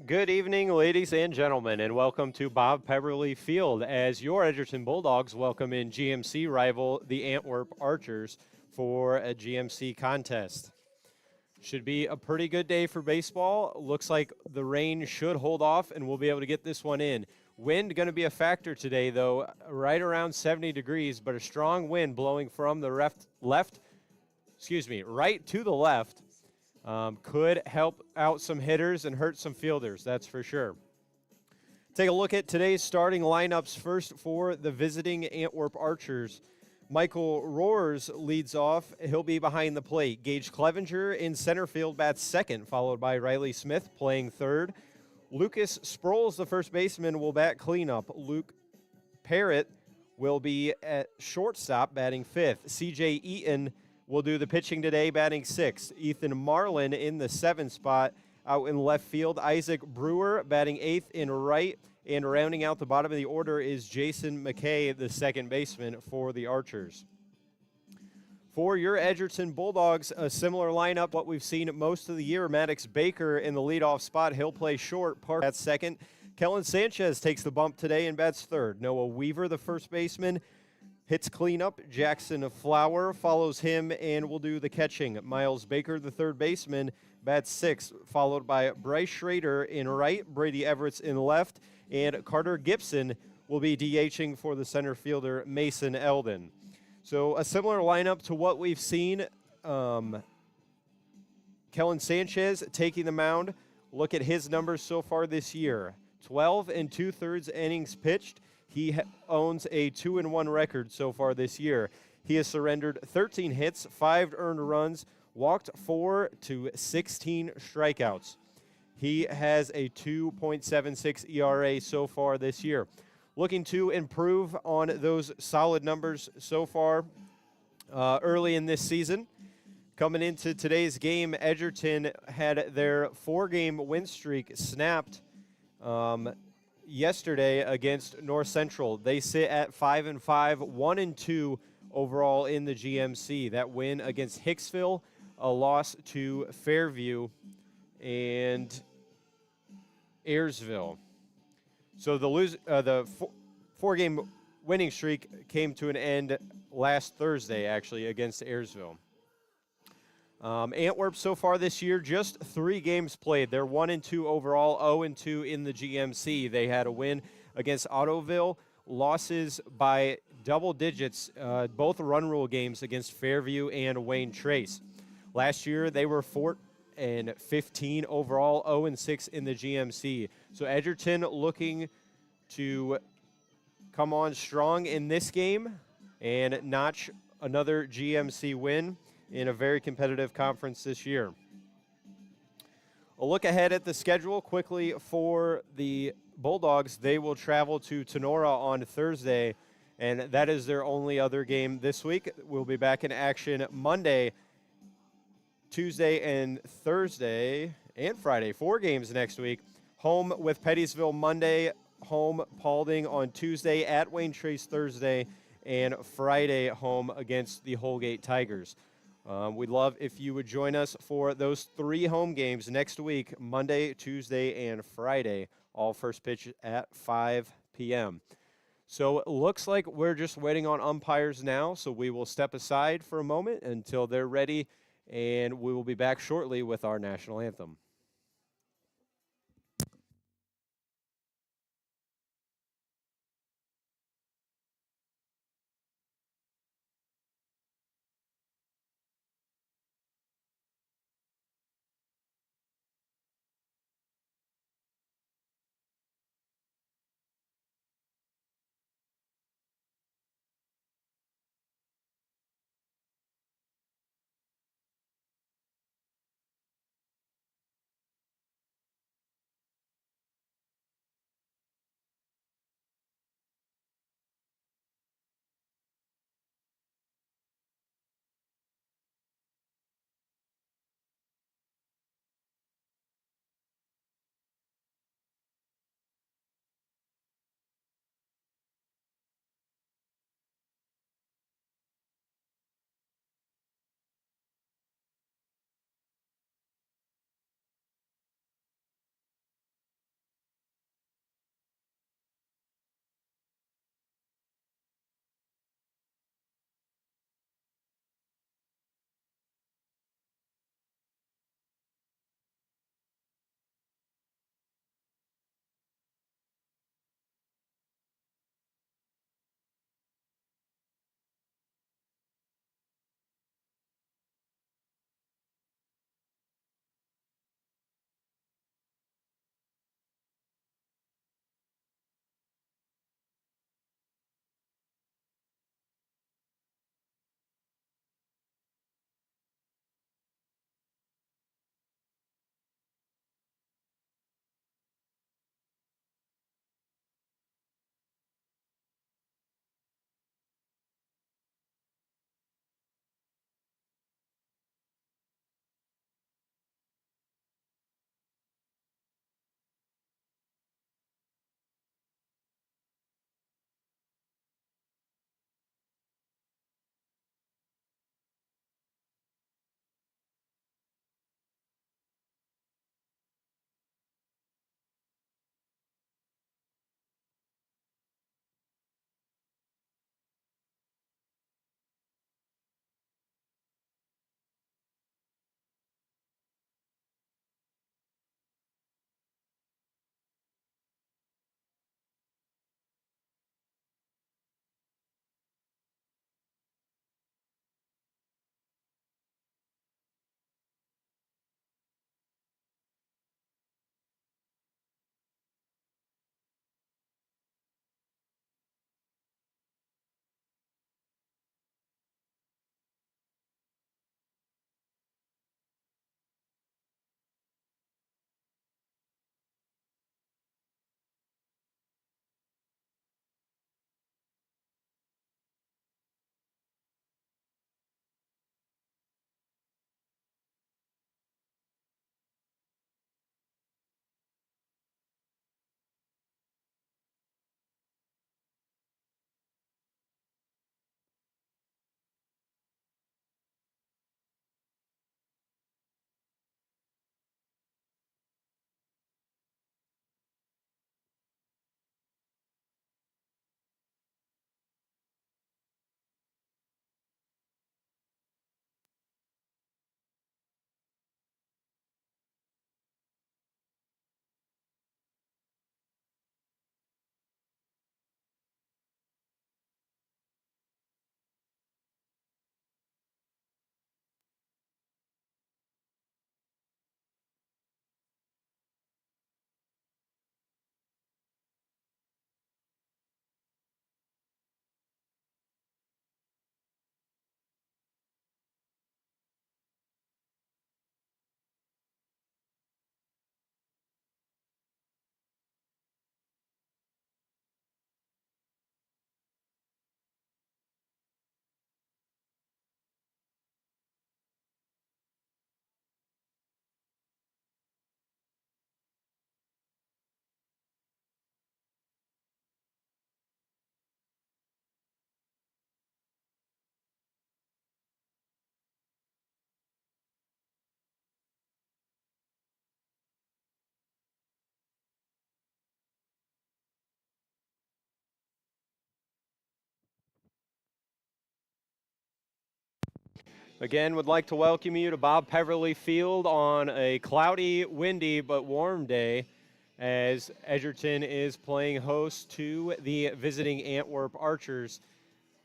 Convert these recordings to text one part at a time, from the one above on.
Good evening, ladies and gentlemen, and welcome to Bob Pepperly Field as your Edgerton Bulldogs welcome in GMC rival, the Antwerp Archers, for a GMC contest. Should be a pretty good day for baseball. Looks like the rain should hold off, and we'll be able to get this one in. Wind going to be a factor today, though, right around 70 degrees, but a strong wind blowing from the right to the left. Could help out some hitters and hurt some fielders, that's for sure. Take a look at today's starting lineups. First for the visiting Antwerp Archers. Michael Roars leads off. He'll be behind the plate. Gage Clevenger in center field bats second, followed by Riley Smith playing third. Lucas Sproles, the first baseman, will bat cleanup. Luke Parrott will be at shortstop batting fifth. C.J. Eaton will do the pitching today, batting sixth. Ethan Marlin in the seventh spot. Out in left field, Isaac Brewer batting eighth in right. And rounding out the bottom of the order is Jason McKay, the second baseman for the Archers. For your Edgerton Bulldogs, a similar lineup, what we've seen most of the year. Maddox Baker in the leadoff spot. He'll play short. Park at second. Kellen Sanchez takes the bump today and bats third. Noah Weaver, the first baseman, hits cleanup. Jackson Flower follows him and will do the catching. Miles Baker, the third baseman, bats sixth, followed by Bryce Schrader in right, Brady Everett's in left, and Carter Gibson will be DHing for the center fielder Mason Eldon. So a similar lineup to what we've seen. Kellen Sanchez taking the mound. Look at his numbers so far this year. 12 2/3 innings pitched. He owns a 2-1 record so far this year. He has surrendered 13 hits, 5 earned runs, walked 4 to 16 strikeouts. He has a 2.76 ERA so far this year. Looking to improve on those solid numbers so far early in this season. Coming into today's game, Edgerton had their 4-game win streak snapped yesterday against North Central. They sit at 5-5, 1-2 overall in the GMC. That win against Hicksville, a loss to Fairview and Ayersville. So the four-game winning streak came to an end last Thursday, actually, against Ayersville. Antwerp so far this year, just 3 games played. They're 1-2 overall, 0-2 in the GMC. They had a win against Ottoville, losses by double digits, both run rule games against Fairview and Wayne Trace. Last year, they were 4-15 overall, 0-6 in the GMC. So Edgerton looking to come on strong in this game and notch another GMC win in a very competitive conference this year. A look ahead at the schedule quickly for the Bulldogs. They will travel to Tenora on Thursday, and that is their only other game this week. We'll be back in action Monday, Tuesday, and Thursday, and Friday. 4 games next week. Home with Pettysville Monday, home Paulding on Tuesday, at Wayne Trace Thursday, and Friday home against the Holgate Tigers. We'd love if you would join us for those 3 home games next week, Monday, Tuesday, and Friday, all first pitch at 5 p.m. So it looks like we're just waiting on umpires now, so we will step aside for a moment until they're ready, and we will be back shortly with our national anthem. Again, would like to welcome you to Bob Peverly Field on a cloudy, windy, but warm day as Edgerton is playing host to the visiting Antwerp Archers.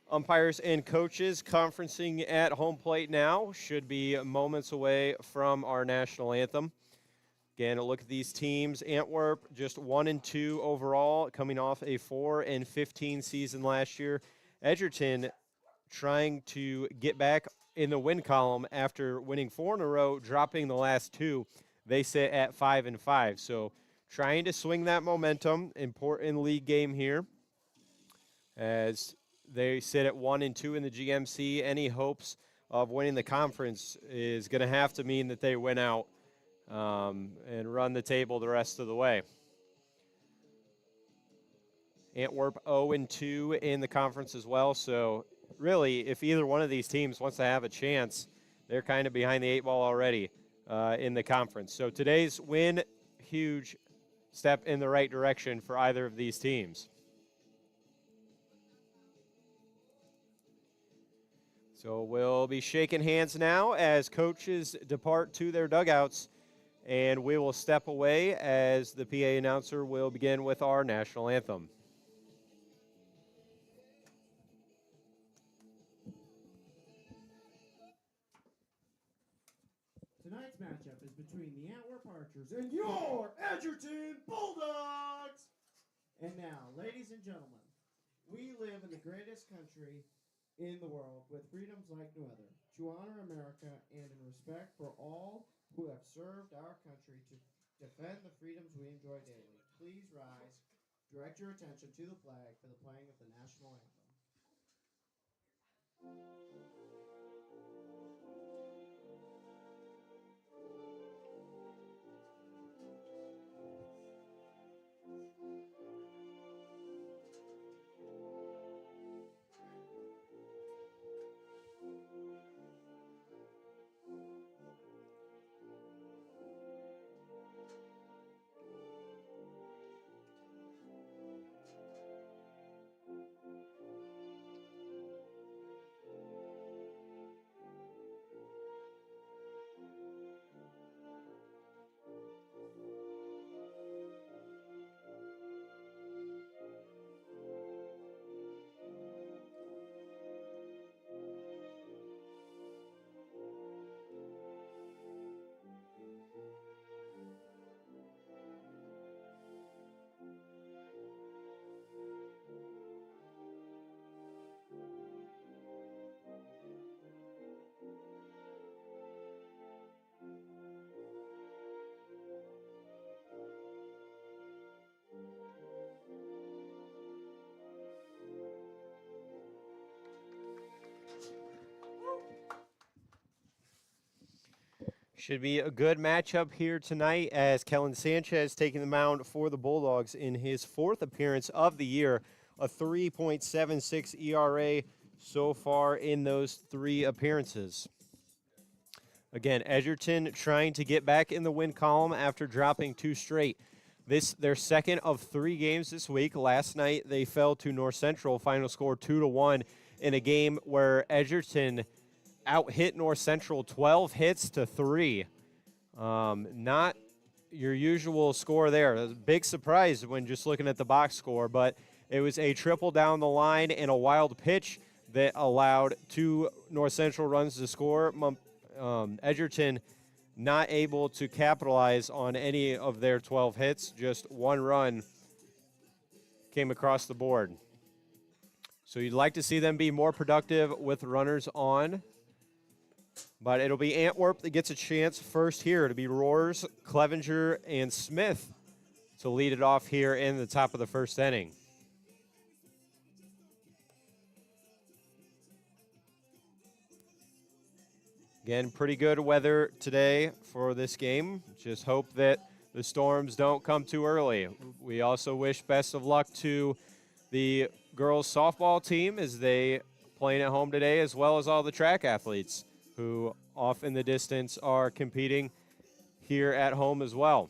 Umpires and coaches conferencing at home plate now, should be moments away from our national anthem. Again, a look at these teams. Antwerp just 1-2 overall, coming off a 4-15 season last year. Edgerton trying to get back in the win column after winning 4 in a row, dropping the last 2. They sit at 5-5. So trying to swing that momentum. Important league game here as they sit at 1-2 in the GMC. Any hopes of winning the conference is going to have to mean that they win out and run the table the rest of the way. Antwerp 0-2 in the conference as well. So really, if either one of these teams wants to have a chance, they're kind of behind the 8 ball already in the conference. So today's win, huge step in the right direction for either of these teams. So we'll be shaking hands now as coaches depart to their dugouts, and we will step away as the PA announcer will begin with our national anthem. Tonight's matchup is between the Antwerp Archers and your Edgerton Bulldogs. And now, ladies and gentlemen, we live in the greatest country in the world with freedoms like no other. To honor America and in respect for all who have served our country to defend the freedoms we enjoy daily, please rise. Direct your attention to the flag for the playing of the national anthem. Should be a good matchup here tonight as Kellen Sanchez taking the mound for the Bulldogs in his 4th appearance of the year, a 3.76 ERA so far in those 3 appearances. Again, Edgerton trying to get back in the win column after dropping 2 straight. This their second of 3 games this week. Last night they fell to North Central, final score 2-1 in a game where Edgerton out-hit North Central 12 hits to 3. Not your usual score there. A big surprise when just looking at the box score, but it was a triple down the line and a wild pitch that allowed 2 North Central runs to score. Edgerton not able to capitalize on any of their 12 hits. Just 1 run came across the board. So you'd like to see them be more productive with runners on. But it'll be Antwerp that gets a chance first here. It'll be Roars, Clevenger, and Smith to lead it off here in the top of the 1st inning. Again, pretty good weather today for this game. Just hope that the storms don't come too early. We also wish best of luck to the girls softball team as they playing at home today, as well as all the track athletes who off in the distance are competing here at home as well.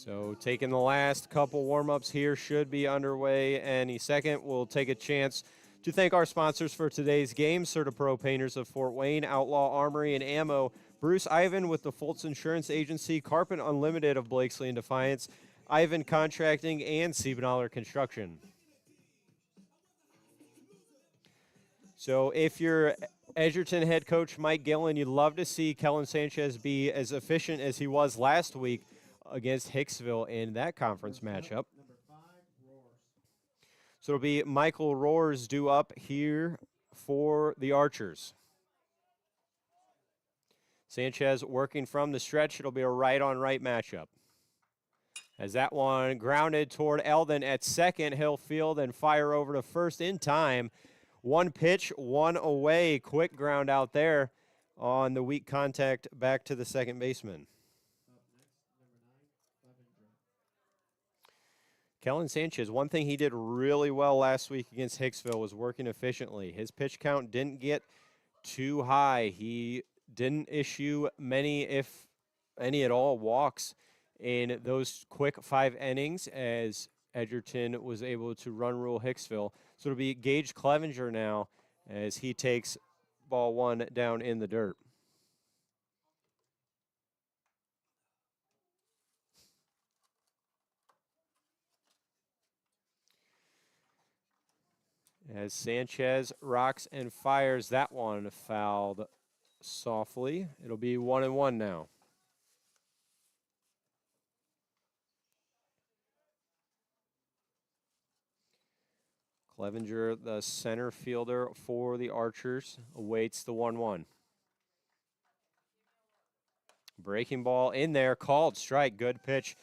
So taking the last couple warm-ups here should be underway any second. We'll take a chance to thank our sponsors for today's game, CertaPro Painters of Fort Wayne, Outlaw Armory and Ammo, Bruce Ivan with the Fultz Insurance Agency, Carpet Unlimited of Blakesley and Defiance, Ivan Contracting, and Siebenthaler Construction. So if you're Edgerton head coach Mike Gillen, you'd love to see Kellen Sanchez be as efficient as he was last week against Hicksville in that conference matchup. So it'll be Michael Roars due up here for the Archers. Sanchez working from the stretch. It'll be a right-on-right matchup. As that one grounded toward Eldon at second, he'll field and fire over to first in time. One pitch, one away. Quick ground out there on the weak contact back to the second baseman. Kellen Sanchez, one thing he did really well last week against Hicksville was working efficiently. His pitch count didn't get too high. He didn't issue many, if any at all, walks in those quick 5 innings as Edgerton was able to run rule Hicksville. So it'll be Gage Clevenger now as he takes ball 1 down in the dirt. As Sanchez rocks and fires that one fouled softly. It'll be 1-1 now. Clevenger, the center fielder for the Archers, awaits the 1-1. Breaking ball in there, called strike. Good pitch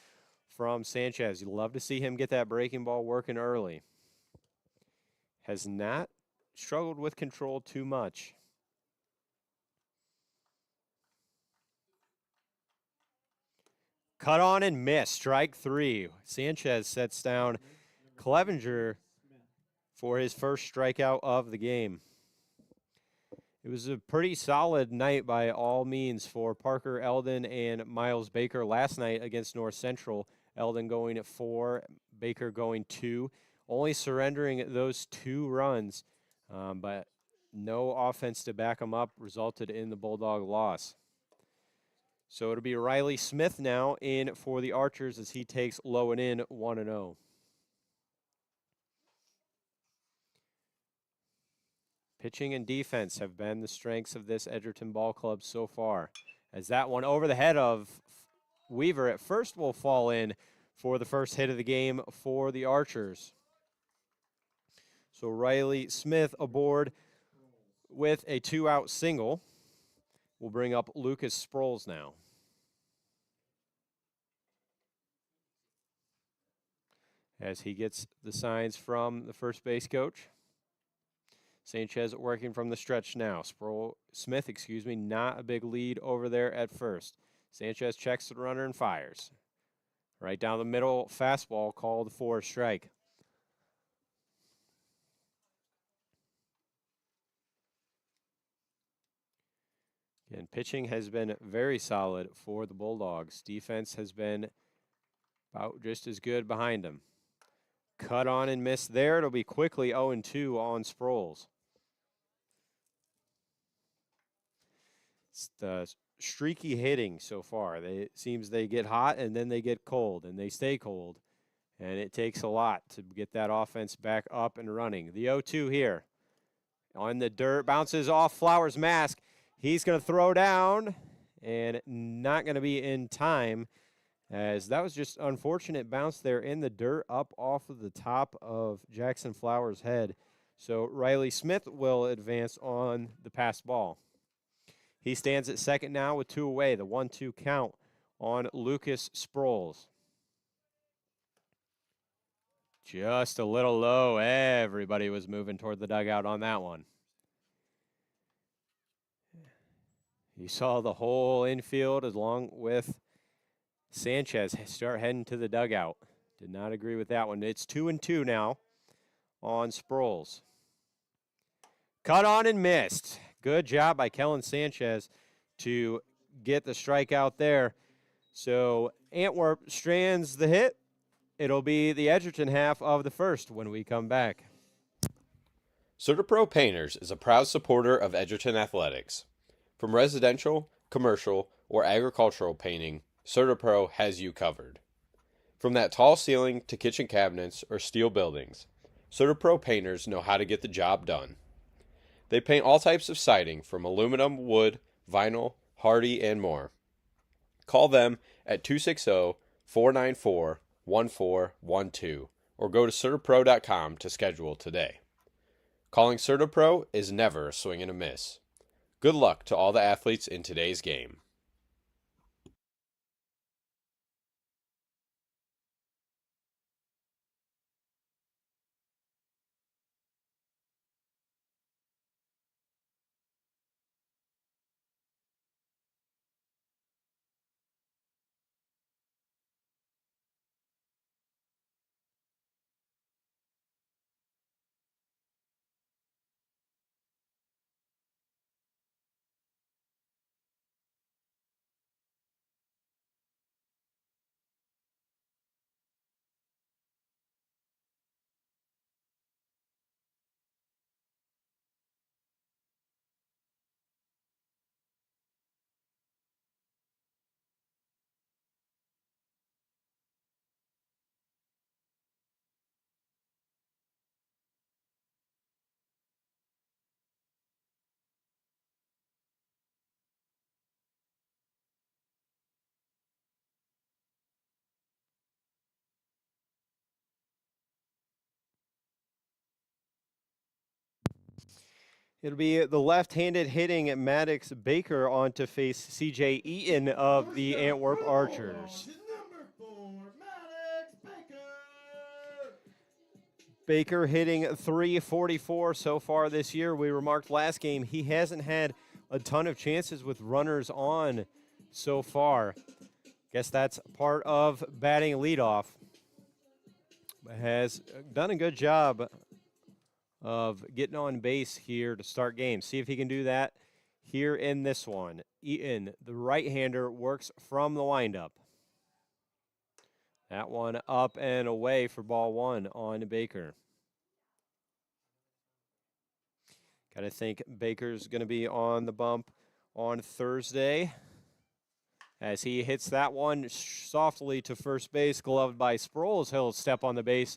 from Sanchez. You'd love to see him get that breaking ball working early. Has not struggled with control too much. Cut on and miss, strike 3. Sanchez sets down Clevenger for his first strikeout of the game. It was a pretty solid night by all means for Parker Eldon and Miles Baker last night against North Central. Eldon going at 4, Baker going 2. Only surrendering those 2 runs, but no offense to back them up resulted in the Bulldog loss. So it'll be Riley Smith now in for the Archers as he takes low and in 1-0. Pitching and defense have been the strengths of this Edgerton ball club so far. As that one over the head of Weaver at first will fall in for the first hit of the game for the Archers. So Riley Smith aboard with a 2-out single. We'll bring up Lucas Sproles now. As he gets the signs from the first base coach. Sanchez working from the stretch now. Smith, not a big lead over there at first. Sanchez checks the runner and fires. Right down the middle, fastball called for a strike. And pitching has been very solid for the Bulldogs. Defense has been about just as good behind them. Cut on and miss there. It'll be quickly 0-2 on Sproles. It's the streaky hitting so far. It seems they get hot and then they get cold and they stay cold. And it takes a lot to get that offense back up and running. The 0-2 here. On the dirt, bounces off Flowers' mask. He's going to throw down and not going to be in time, as that was just unfortunate bounce there in the dirt up off of the top of Jackson Flowers' head. So Riley Smith will advance on the pass ball. He stands at second now with 2 away, the 1-2 count on Lucas Sproles. Just a little low. Everybody was moving toward the dugout on that one. You saw the whole infield along with Sanchez start heading to the dugout. Did not agree with that one. It's 2-2 now on Sproles. Cut on and missed. Good job by Kellen Sanchez to get the strikeout there. So Antwerp strands the hit. It'll be the Edgerton half of the first when we come back. CertaPro Painters is a proud supporter of Edgerton Athletics. From residential, commercial, or agricultural painting, CertaPro has you covered. From that tall ceiling to kitchen cabinets or steel buildings, CertaPro Painters know how to get the job done. They paint all types of siding from aluminum, wood, vinyl, hardy, and more. Call them at 260-494-1412 or go to CertaPro.com to schedule today. Calling CertaPro is never a swing and a miss. Good luck to all the athletes in today's game. It'll be the left-handed hitting Maddox Baker on to face C.J. Eaton of the Antwerp Archers. Number 4, Maddox Baker. Baker hitting .344 so far this year. We remarked last game he hasn't had a ton of chances with runners on so far. Guess that's part of batting leadoff. Has done a good job of getting on base here to start games. See if he can do that here in this one. Eaton, the right-hander, works from the windup. That one up and away for ball one on Baker. Got to think Baker's going to be on the bump on Thursday as he hits that one softly to first base, gloved by Sproles. He'll step on the base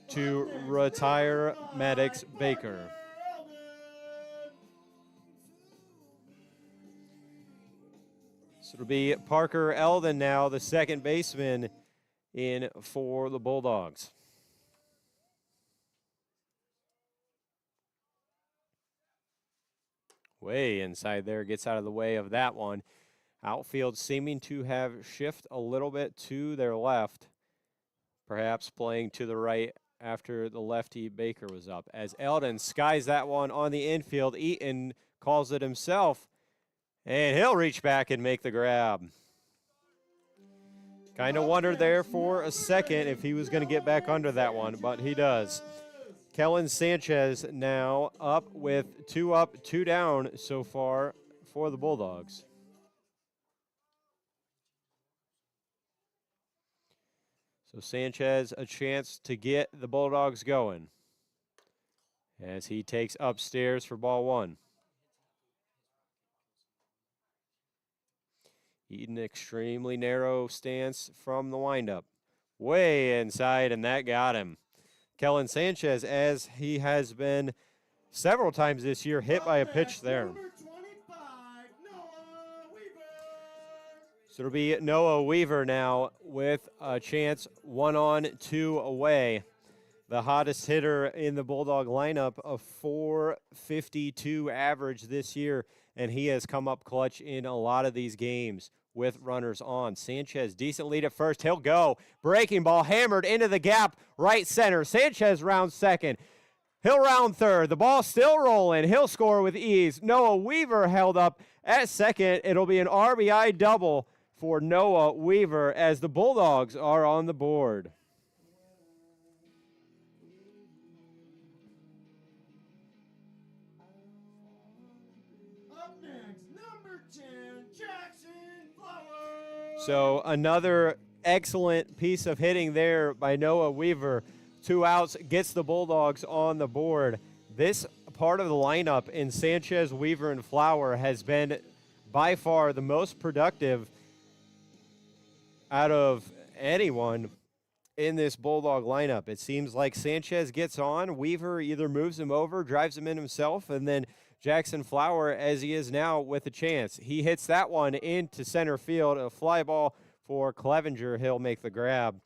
to retire Maddox Baker. So it'll be Parker Eldon now, the second baseman in for the Bulldogs. Way inside there, gets out of the way of that one. Outfield seeming to have shift a little bit to their left, perhaps playing to the right after the lefty Baker was up. As Eldon skies that one on the infield, Eaton calls it himself, and he'll reach back and make the grab. Kind of wondered there for a second if he was going to get back under that one, but he does. Kellen Sanchez now up with 2 up, 2 down so far for the Bulldogs. So Sanchez a chance to get the Bulldogs going as he takes upstairs for ball one. Eaton extremely narrow stance from the windup. Way inside, and that got him. Kellen Sanchez, as he has been several times this year, hit by a pitch there. So it'll be Noah Weaver now with a chance 1 on, 2 away. The hottest hitter in the Bulldog lineup, a .452 average this year, and he has come up clutch in a lot of these games with runners on. Sanchez, decent lead at first. He'll go. Breaking ball hammered into the gap, right center. Sanchez rounds second. He'll round third. The ball still rolling. He'll score with ease. Noah Weaver held up at second. It'll be an RBI double for Noah Weaver as the Bulldogs are on the board. Up next, number 10, Jackson Flowers. So another excellent piece of hitting there by Noah Weaver. 2 outs, gets the Bulldogs on the board. This part of the lineup in Sanchez, Weaver, and Flower has been by far the most productive out of anyone in this Bulldog lineup. It seems like Sanchez gets on, Weaver either moves him over, drives him in himself, and then Jackson Flower, as he is now, with a chance. He hits that one into center field, a fly ball for Clevenger. He'll make the grab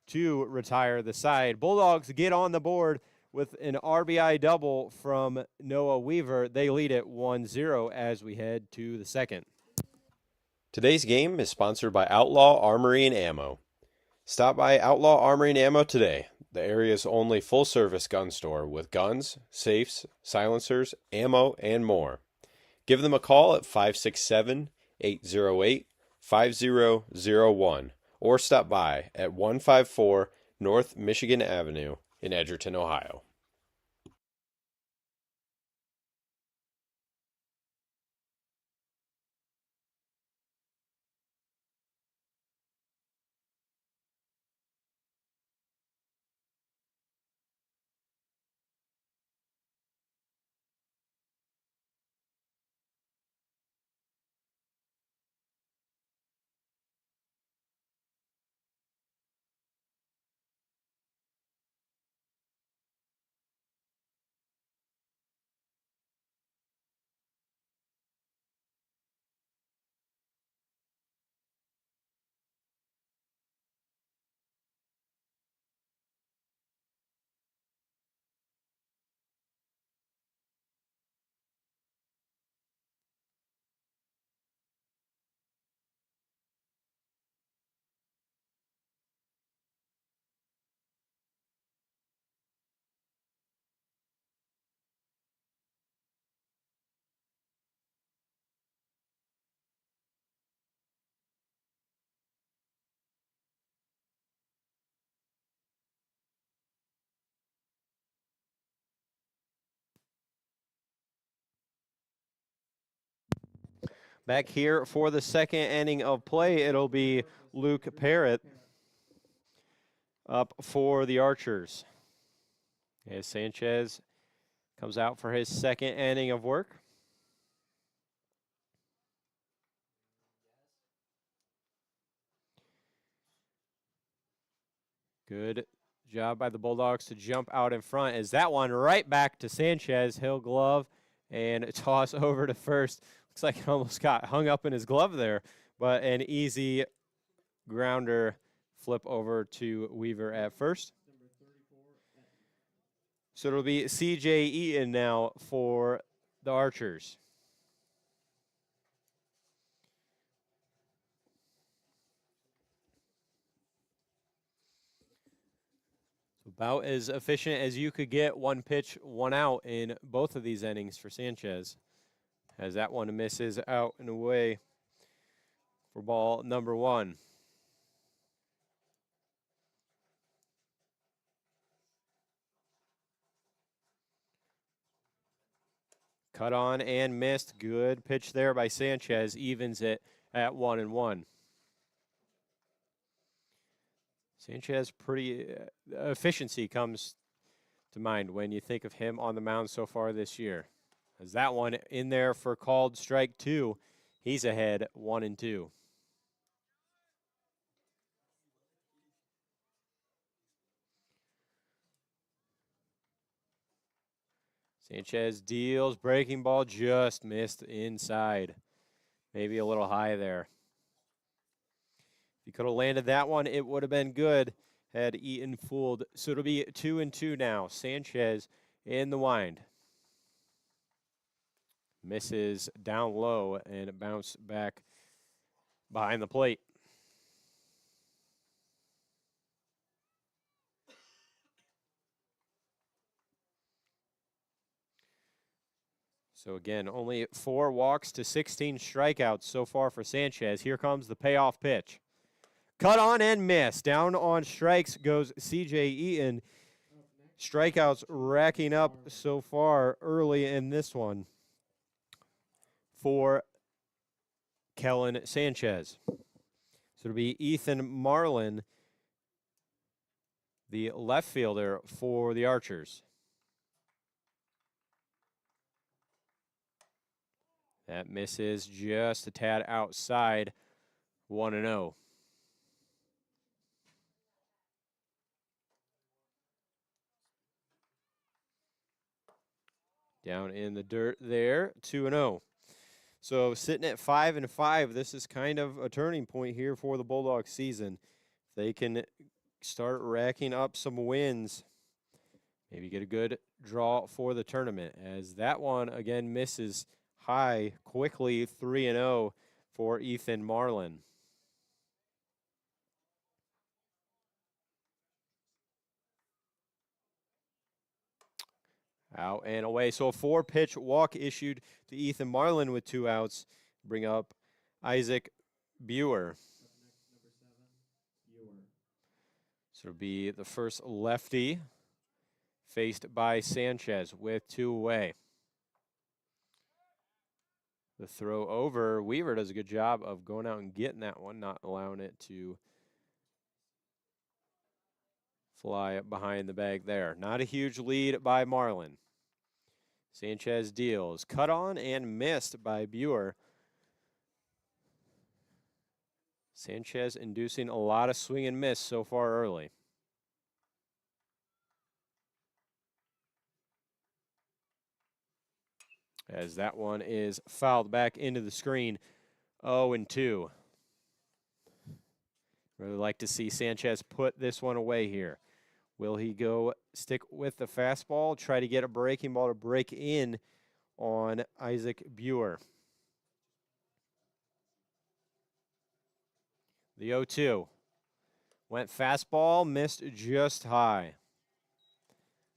to retire the side. Bulldogs get on the board with an RBI double from Noah Weaver. They lead it 1-0 as we head to the second. Today's game is sponsored by Outlaw Armory and Ammo. Stop by Outlaw Armory and Ammo today, the area's only full-service gun store with guns, safes, silencers, ammo, and more. Give them a call at 567-808-5001 or stop by at 154 North Michigan Avenue in Edgerton, Ohio. Back here for the second inning of play, it'll be Luke Parrott up for the Archers. As Sanchez comes out for his second inning of work. Good job by the Bulldogs to jump out in front. As that one right back to Sanchez. He'll glove and toss over to first. Looks like it almost got hung up in his glove there, but an easy grounder flip over to Weaver at first. So it'll be C.J. Eaton now for the Archers. About as efficient as you could get, 1 pitch, 1 out in both of these innings for Sanchez. As that one misses out and away for ball number 1. Cut on and missed. Good pitch there by Sanchez. Evens it at 1-1. Sanchez, pretty efficiency comes to mind when you think of him on the mound so far this year. As that one in there for called strike 2. He's ahead 1-2. Sanchez deals, breaking ball just missed inside. Maybe a little high there. If he could have landed that one, it would have been good had Eaton fooled. So it'll be 2-2 now. Sanchez in the wind. Misses down low and it bounced back behind the plate. So again, only 4 walks to 16 strikeouts so far for Sanchez. Here comes the payoff pitch. Cut on and miss. Down on strikes goes C.J. Eaton. Strikeouts racking up so far early in this one for Kellen Sanchez. So it'll be Ethan Marlin, the left fielder for the Archers. That misses just a tad outside, 1-0. Down in the dirt there, 2-0. So sitting at 5-5, this is kind of a turning point here for the Bulldogs season. If they can start racking up some wins, maybe get a good draw for the tournament, as that one again misses high quickly, 3-0 for Ethan Marlin. Out and away. So a 4-pitch walk issued to Ethan Marlin with 2 outs. Bring up Isaac Buer. So it'll be the first lefty faced by Sanchez with 2 away. The throw over. Weaver does a good job of going out and getting that one, not allowing it to fly behind the bag there. Not a huge lead by Marlin. Sanchez deals. Cut on and missed by Buer. Sanchez inducing a lot of swing and miss so far early. As that one is fouled back into the screen, 0-2. Really like to see Sanchez put this one away here. Will he go stick with the fastball, try to get a breaking ball to break in on Isaac Buer? The 0-2. Went fastball, missed just high.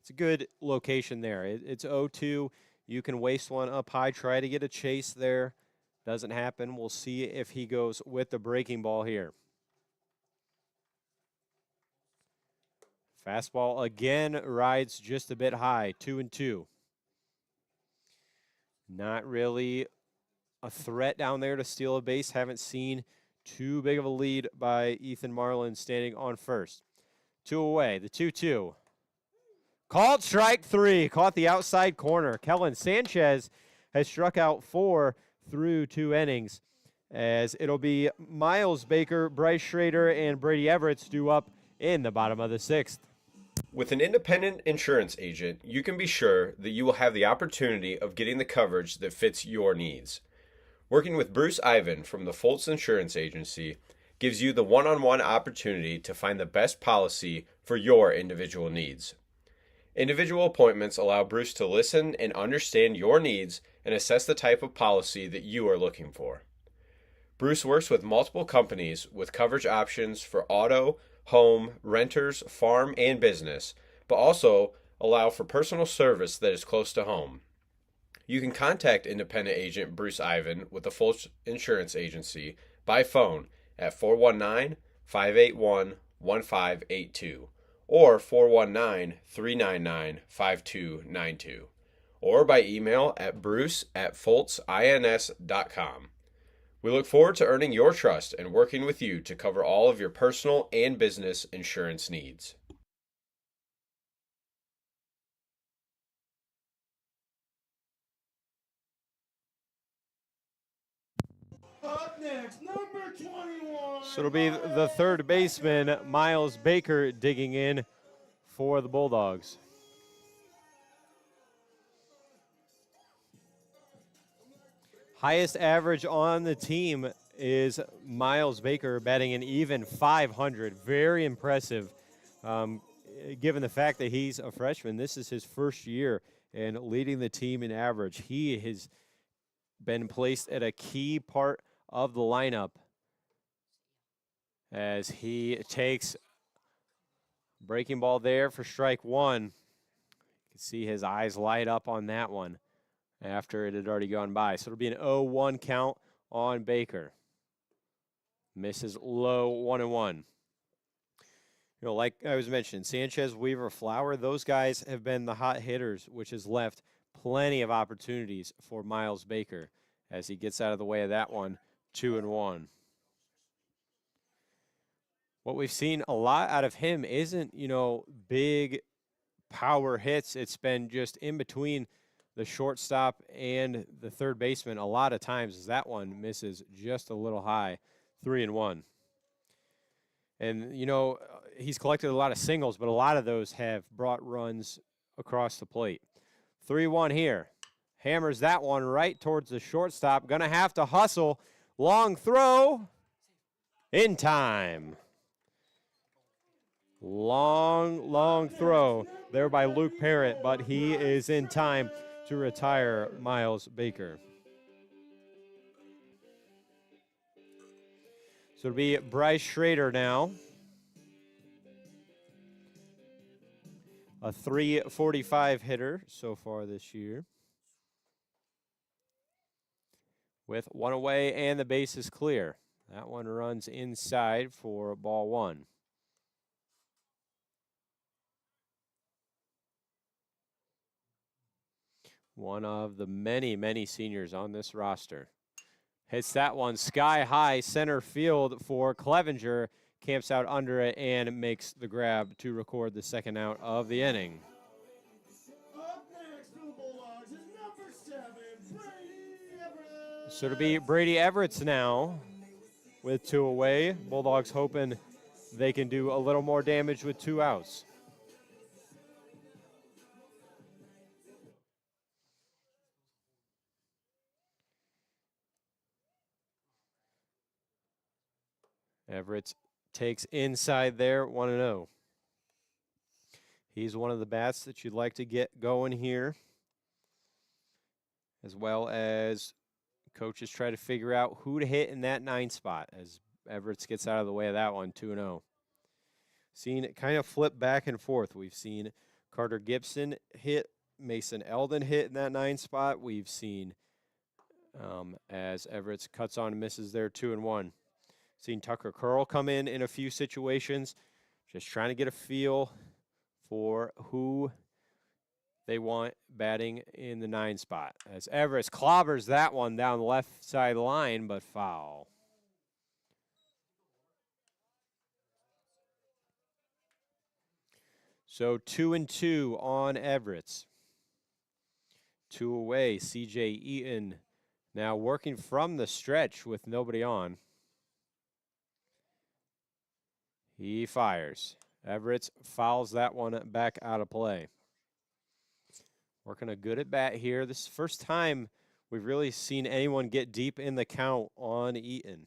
It's a good location there. It's 0-2. You can waste one up high, try to get a chase there. Doesn't happen. We'll see if he goes with the breaking ball here. Fastball again rides just a bit high, 2-2. Not really a threat down there to steal a base. Haven't seen too big of a lead by Ethan Marlin standing on first. 2 away, the 2-2. Called strike 3, caught the outside corner. Kellen Sanchez has struck out 4 through 2 innings, as it'll be Miles Baker, Bryce Schrader, and Brady Everett's due up in the bottom of the 6th. With an independent insurance agent, you can be sure that you will have the opportunity of getting the coverage that fits your needs. Working with Bruce Ivan from the Foltz Insurance Agency gives you the one-on-one opportunity to find the best policy for your individual needs. Individual appointments allow Bruce to listen and understand your needs and assess the type of policy that you are looking for. Bruce works with multiple companies with coverage options for auto, home, renters, farm, and business, but also allow for personal service that is close to home. You can contact independent agent Bruce Ivan with the Foltz Insurance Agency by phone at 419-581-1582 or 419-399-5292, or by email at bruce@foltzins.com. We look forward to earning your trust and working with you to cover all of your personal and business insurance needs. Up next, number 21. So it'll be the third baseman, Miles Baker, digging in for the Bulldogs. Highest average on the team is Miles Baker, batting an even .500. Very impressive, given the fact that he's a freshman. This is his first year and leading the team in average. He has been placed at a key part of the lineup as he takes breaking ball there for strike 1. You can see his eyes light up on that one after it had already gone by. So it'll be an 0-1 count on Baker. Misses low, 1-1. You know, like I was mentioning, Sanchez, Weaver, Flower, those guys have been the hot hitters, which has left plenty of opportunities for Miles Baker as he gets out of the way of that one, 2-1. What we've seen a lot out of him isn't, big power hits. It's been just in between the shortstop and the third baseman a lot of times, as that one misses just a little high. 3-1. And, he's collected a lot of singles, but a lot of those have brought runs across the plate. 3-1 here. Hammers that one right towards the shortstop. Going to have to hustle. Long throw. In time. Long throw there by Luke Parrott, but he is in time to retire Miles Baker. So it'll be Bryce Schrader now. A .345 hitter so far this year. With one away and the base is clear. That one runs inside for ball one. One of the many seniors on this roster. Hits that one sky high center field for Clevenger. Camps out under it and makes the grab to record the second out of the inning. Up next for the Bulldogs is number 7, Brady Everett. So to be Brady Everett's now with 2 away. Bulldogs hoping they can do a little more damage with 2 outs. Everett takes inside there, 1-0. He's one of the bats that you'd like to get going here, as well as coaches try to figure out who to hit in that 9 spot as Everett gets out of the way of that one, 2-0. Seen it kind of flip back and forth. We've seen Carter Gibson hit, Mason Eldon hit in that 9 spot. We've seen as Everett cuts on and misses there, 2-1. Seen Tucker Curl come in a few situations, just trying to get a feel for who they want batting in the 9 spot. As Everett clobbers that one down the left side line, but foul. So 2-2 on Everett. 2 away, C.J. Eaton now working from the stretch with nobody on. He fires. Everett fouls that one back out of play. Working a good at bat here. This is the first time we've really seen anyone get deep in the count on Eaton.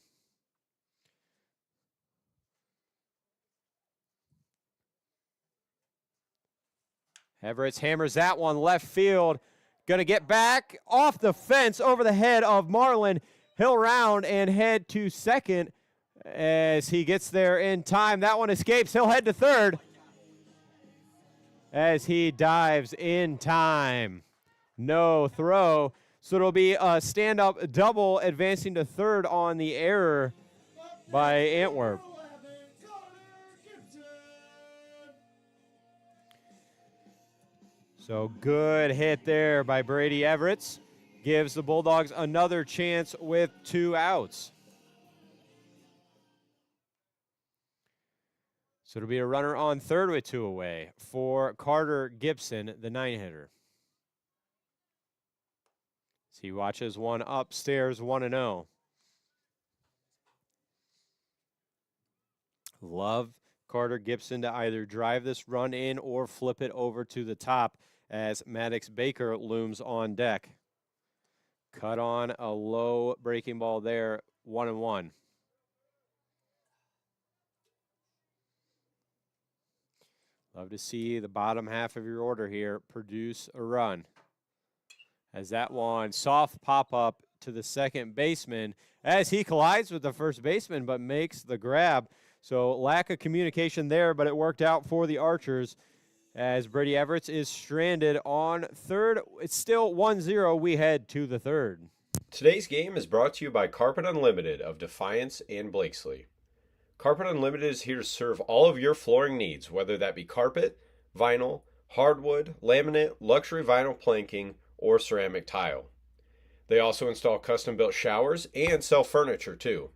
Everett hammers that one left field. Going to get back off the fence over the head of Marlin. He'll round and head to second. As he gets there in time, that one escapes. He'll head to third as he dives in time. No throw. So it'll be a stand-up double advancing to third on the error by Antwerp. So good hit there by Brady Everett. Gives the Bulldogs another chance with 2 outs. So it'll be a runner on third with 2 away for Carter Gibson, the 9-hitter. So he watches one upstairs, 1-0. Love Carter Gibson to either drive this run in or flip it over to the top as Maddox Baker looms on deck. Cut on a low breaking ball there, 1-1. Love to see the bottom half of your order here produce a run. As that one soft pop-up to the second baseman as he collides with the first baseman but makes the grab. So lack of communication there, but it worked out for the Archers as Brady Everett is stranded on third. It's still 1-0. We head to the third. Today's game is brought to you by Carpet Unlimited of Defiance and Blakesley. Carpet Unlimited is here to serve all of your flooring needs, whether that be carpet, vinyl, hardwood, laminate, luxury vinyl planking, or ceramic tile. They also install custom-built showers and sell furniture too.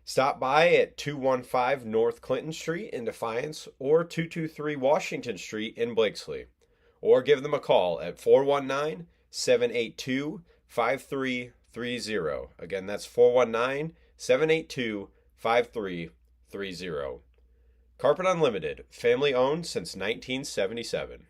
Stop by at 215 North Clinton Street in Defiance or 223 Washington Street in Blakesley. Or give them a call at 419 782 5330. Again, that's 419 782 5330. Carpet Unlimited, family owned since 1977.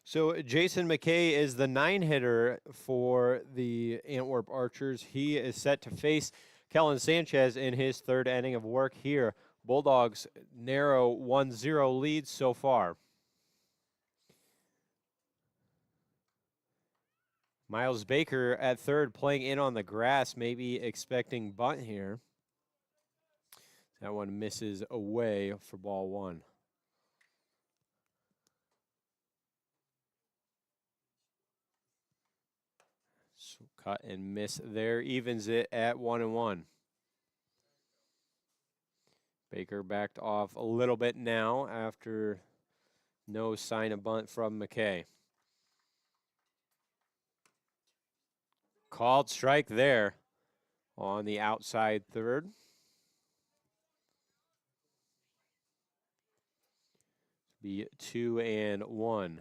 So Jason McKay is the 9-hitter for the Antwerp Archers. He is set to face Kellen Sanchez in his third inning of work here. Bulldogs narrow 1-0 lead so far. Miles Baker at third, playing in on the grass, maybe expecting bunt here. That one misses away for ball one. So cut and miss there, evens it at 1-1. Baker backed off a little bit now after no sign of bunt from McKay. Called strike there on the outside third. Be 2-1.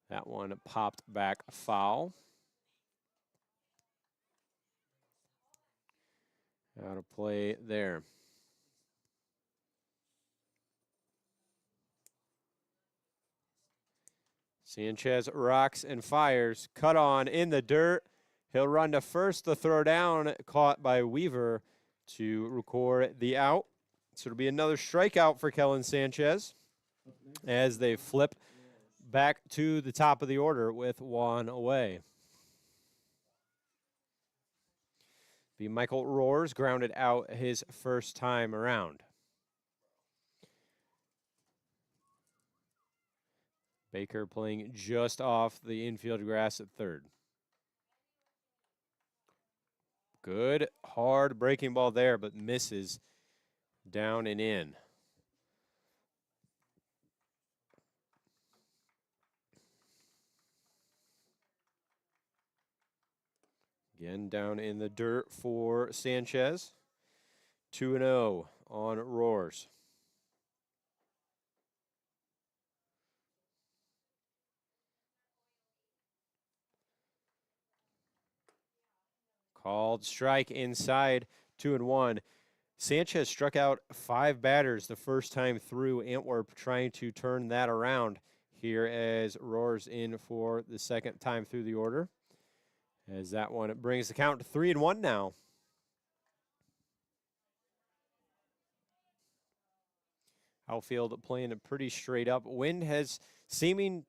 That one popped back foul. Out of play there. Sanchez rocks and fires. Cut on in the dirt. He'll run to first. The throw down caught by Weaver to record the out. So it'll be another strikeout for Kellen Sanchez as they flip back to the top of the order with one away. Be Michael Roars grounded out his first time around. Baker playing just off the infield grass at third. Good, hard breaking ball there, but misses down and in. Again, down in the dirt for Sanchez. 2-0 on Roars. Called strike inside, 2-1. Sanchez struck out 5 batters the first time through. Antwerp trying to turn that around here as Roars in for the second time through the order. As that one, it brings the count to 3-1 now. Outfield playing it pretty straight up. Wind has seemed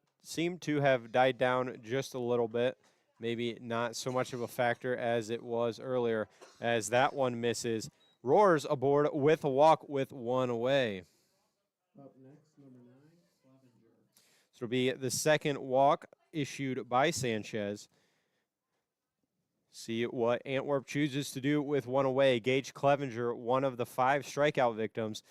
to have died down just a little bit. Maybe not so much of a factor as it was earlier, as that one misses. Roars aboard with a walk with one away. Up next, number 9, Clevenger. So it'll be the second walk issued by Sanchez. See what Antwerp chooses to do with one away. Gage Clevenger, one of the 5 strikeout victims,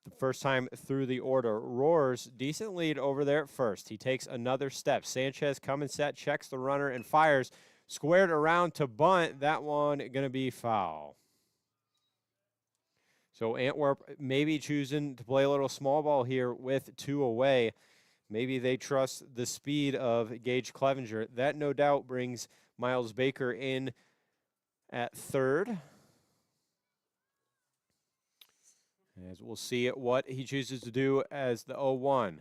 the first time through the order. Roars, decent lead over there at first. He takes another step. Sanchez coming set, checks the runner and fires. Squared around to bunt. That one going to be foul. So Antwerp maybe choosing to play a little small ball here with 2 away. Maybe they trust the speed of Gage Clevenger. That no doubt brings Miles Baker in at third. As we'll see what he chooses to do as the 0-1.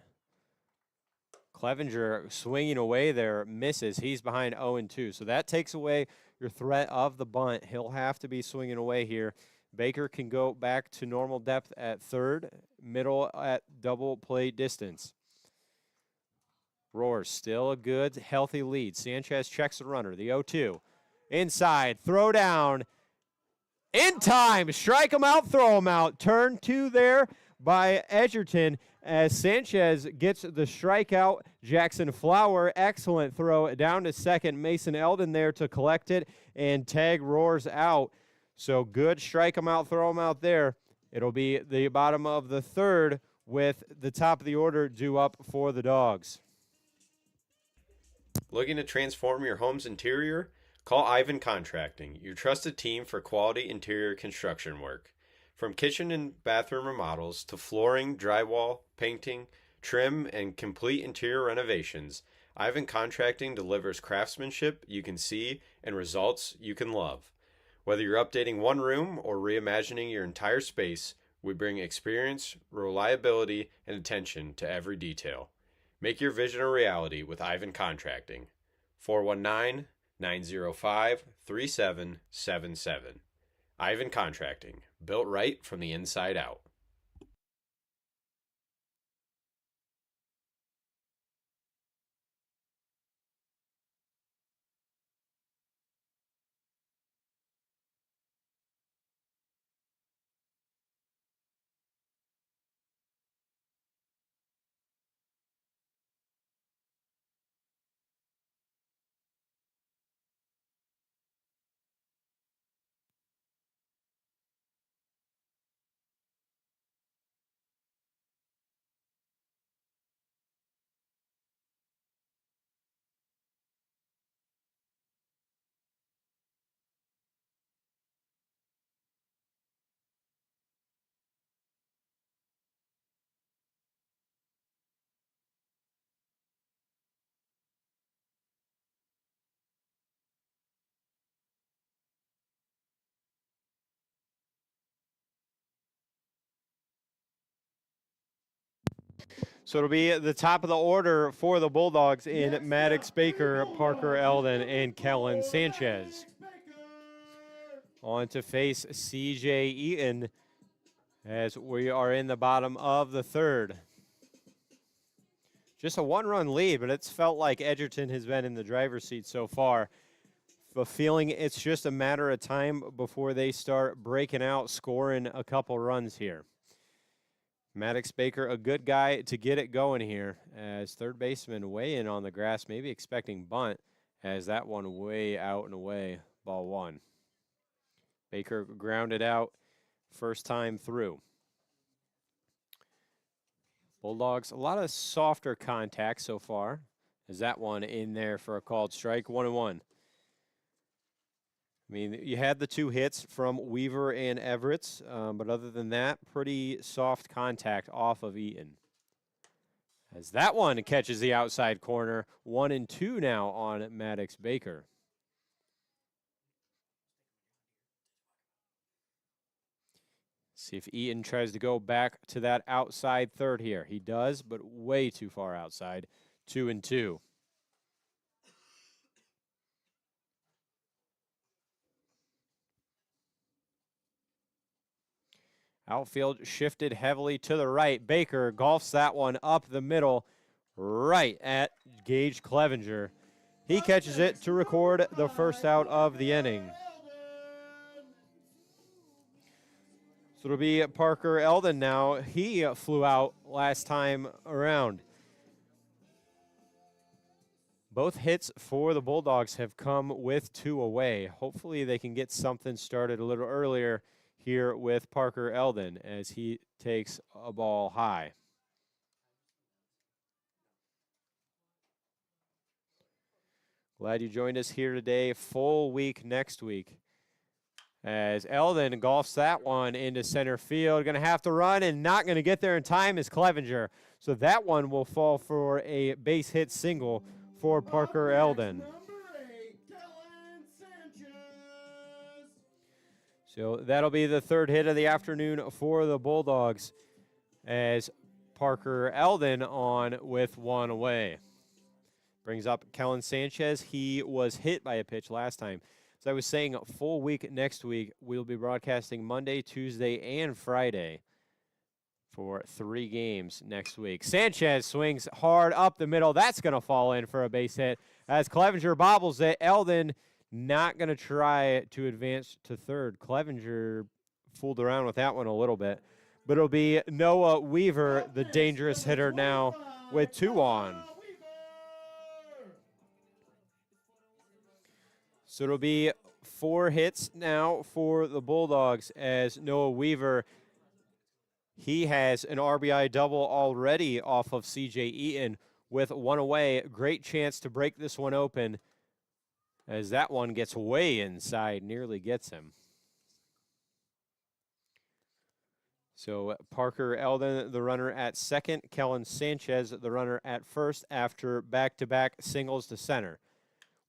Clevenger swinging away there, misses. He's behind 0-2. So that takes away your threat of the bunt. He'll have to be swinging away here. Baker can go back to normal depth at third, middle at double play distance. Roars, still a good, healthy lead. Sanchez checks the runner, the 0-2. Inside, throw down, In time, strike him out, throw him out. Turn 2 there by Edgerton as Sanchez gets the strikeout. Jackson Flower, excellent throw down to second. Mason Eldon there to collect it, and tag roars out. So good strike him out, throw him out there. It'll be the bottom of the third with the top of the order due up for the Dogs. Looking to transform your home's interior? Call Ivan Contracting, your trusted team for quality interior construction work. From kitchen and bathroom remodels to flooring, drywall, painting, trim, and complete interior renovations, Ivan Contracting delivers craftsmanship you can see and results you can love. Whether you're updating one room or reimagining your entire space, we bring experience, reliability, and attention to every detail. Make your vision a reality with Ivan Contracting. 419-905-3777. Ivan Contracting, built right from the inside out. So it'll be the top of the order for the Bulldogs in Maddox Baker, Parker Eldon, and Kellen Sanchez. On to face C.J. Eaton as we are in the bottom of the third. Just a one-run lead, but it's felt like Edgerton has been in the driver's seat so far. A feeling it's just a matter of time before they start breaking out, scoring a couple runs here. Maddox Baker, a good guy to get it going here as third baseman way in on the grass, maybe expecting bunt as that one way out and away, ball one. Baker grounded out first time through. Bulldogs, a lot of softer contact so far as that one in there for a called strike, 1-1. I mean, you had the two hits from Weaver and Everett, but other than that, pretty soft contact off of Eaton. As that one catches the outside corner, 1-2 now on Maddox Baker. See if Eaton tries to go back to that outside third here. He does, but way too far outside, 2-2. Outfield shifted heavily to the right. Baker golfs that one up the middle, right at Gage Clevenger. He catches it to record the first out of the inning. So it'll be Parker Eldon now. He flew out last time around. Both hits for the Bulldogs have come with two away. Hopefully they can get something started a little earlier here with Parker Eldon as he takes a ball high. Glad you joined us here today. Full week next week as Eldon golfs that one into center field. Going to have to run and not going to get there in time is Clevenger. So that one will fall for a base hit single for Parker Eldon. So that'll be the third hit of the afternoon for the Bulldogs as Parker Eldon on with one away. Brings up Kellen Sanchez. He was hit by a pitch last time. As I was saying, full week next week. We'll be broadcasting Monday, Tuesday, and Friday for 3 games next week. Sanchez swings hard up the middle. That's going to fall in for a base hit as Clevenger bobbles it. Eldon not going to try to advance to third. Clevenger fooled around with that one a little bit. But it'll be Noah Weaver, the dangerous hitter now, with 2 on. So it'll be 4 hits now for the Bulldogs as Noah Weaver, he has an RBI double already off of C.J. Eaton with 1 away. Great chance to break this one open as that one gets way inside, nearly gets him. So Parker Eldon, the runner at second. Kellen Sanchez, the runner at first after back-to-back singles to center.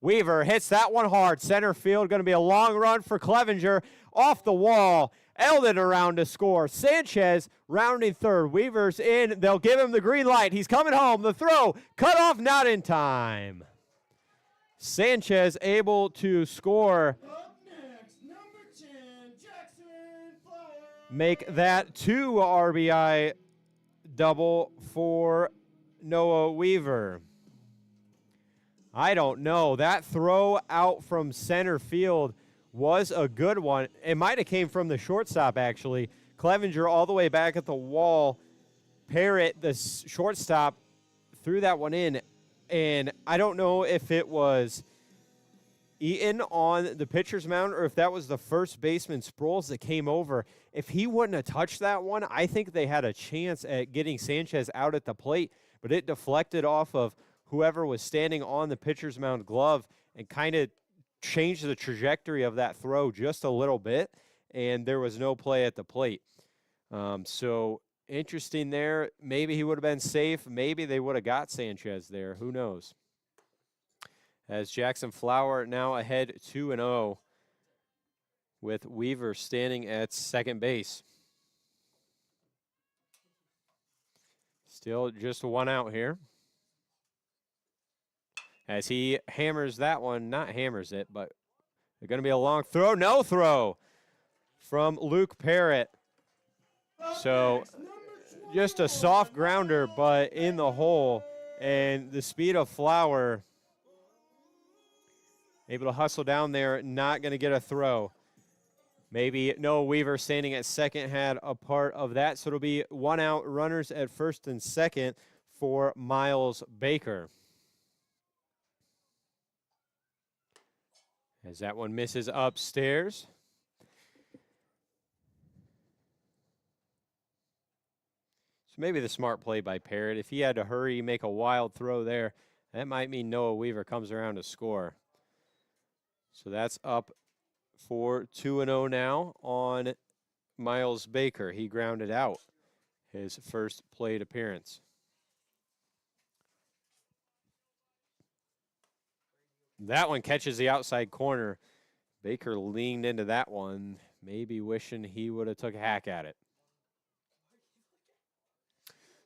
Weaver hits that one hard. Center field, going to be a long run for Clevenger. Off the wall. Eldon around to score. Sanchez rounding third. Weaver's in. They'll give him the green light. He's coming home. The throw, cut off, not in time. Sanchez able to score. Up next, number 10, Jackson Flowers. Make that 2 RBI double for Noah Weaver. I don't know. That throw out from center field was a good one. It might have came from the shortstop, actually. Clevenger all the way back at the wall. Parrott, the shortstop, threw that one in. And I don't know if it was Eaton on the pitcher's mound or if that was the first baseman, Sproles, that came over. If he wouldn't have touched that one, I think they had a chance at getting Sanchez out at the plate. But it deflected off of whoever was standing on the pitcher's mound glove and kind of changed the trajectory of that throw just a little bit, and there was no play at the plate. So interesting there. Maybe he would have been safe. Maybe they would have got Sanchez there. Who knows? As Jackson Flower now ahead 2-0 with Weaver standing at second base. Still just 1 out here. As he hammers that one, not hammers it, but it's going to be a long throw. No throw from Luke Parrott. So just a soft grounder, but in the hole. And the speed of Flower, able to hustle down there, not going to get a throw. Maybe Noah Weaver standing at second had a part of that. So it'll be 1 out, runners at first and second for Miles Baker. As that one misses upstairs. So maybe the smart play by Parrott. If he had to hurry, make a wild throw there, that might mean Noah Weaver comes around to score. So that's up for 2-0 now on Miles Baker. He grounded out his first plate appearance. That one catches the outside corner. Baker leaned into that one, maybe wishing he would have took a hack at it.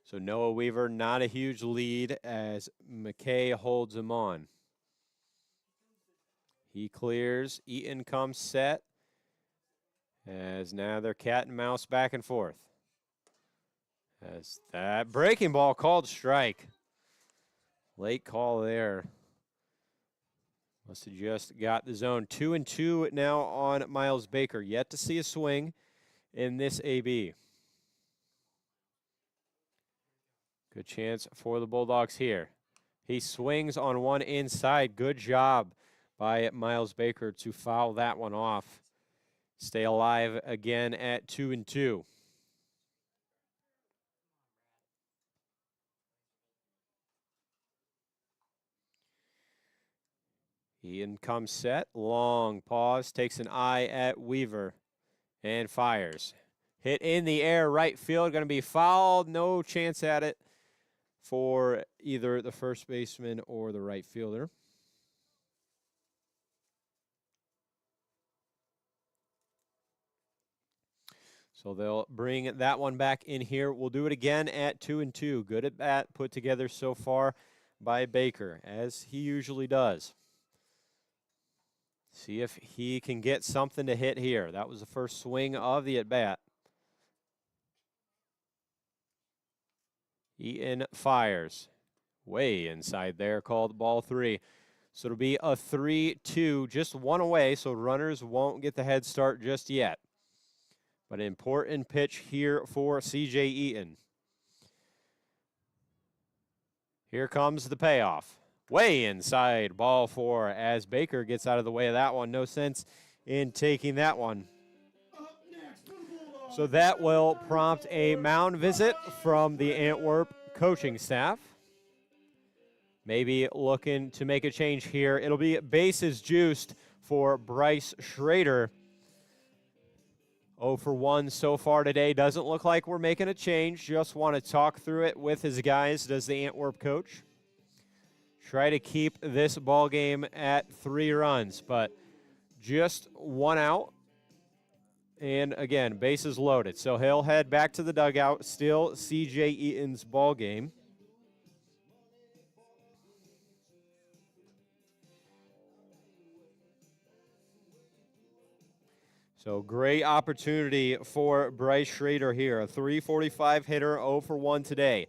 So Noah Weaver, not a huge lead as McKay holds him on. He clears. Eaton comes set. As now they're cat and mouse back and forth. As that breaking ball called strike. Late call there. Must have just got the zone. 2-2 now on Miles Baker. Yet to see a swing in this AB. Good chance for the Bulldogs here. He swings on one inside. Good job by Miles Baker to foul that one off. Stay alive again at 2-2. Ian comes set, long pause, takes an eye at Weaver and fires. Hit in the air, right field, going to be fouled. No chance at it for either the first baseman or the right fielder. So they'll bring that one back in here. We'll do it again at 2-2. Good at bat put together so far by Baker, as he usually does. See if he can get something to hit here. That was the first swing of the at-bat. Eaton fires. Way inside there, called ball 3. So it'll be a 3-2, just one away, so runners won't get the head start just yet. But an important pitch here for C.J. Eaton. Here comes the payoff. Way inside, ball 4, as Baker gets out of the way of that one. No sense in taking that one. So that will prompt a mound visit from the Antwerp coaching staff. Maybe looking to make a change here. It'll be bases juiced for Bryce Schrader. 0 for 1 so far today. Doesn't look like we're making a change. Just want to talk through it with his guys, does the Antwerp coach. Try to keep this ball game at 3 runs, but just 1 out. And again, bases loaded. So he'll head back to the dugout. Still C.J. Eaton's ball game. So great opportunity for Bryce Schrader here. A .345 hitter, 0 for 1 today.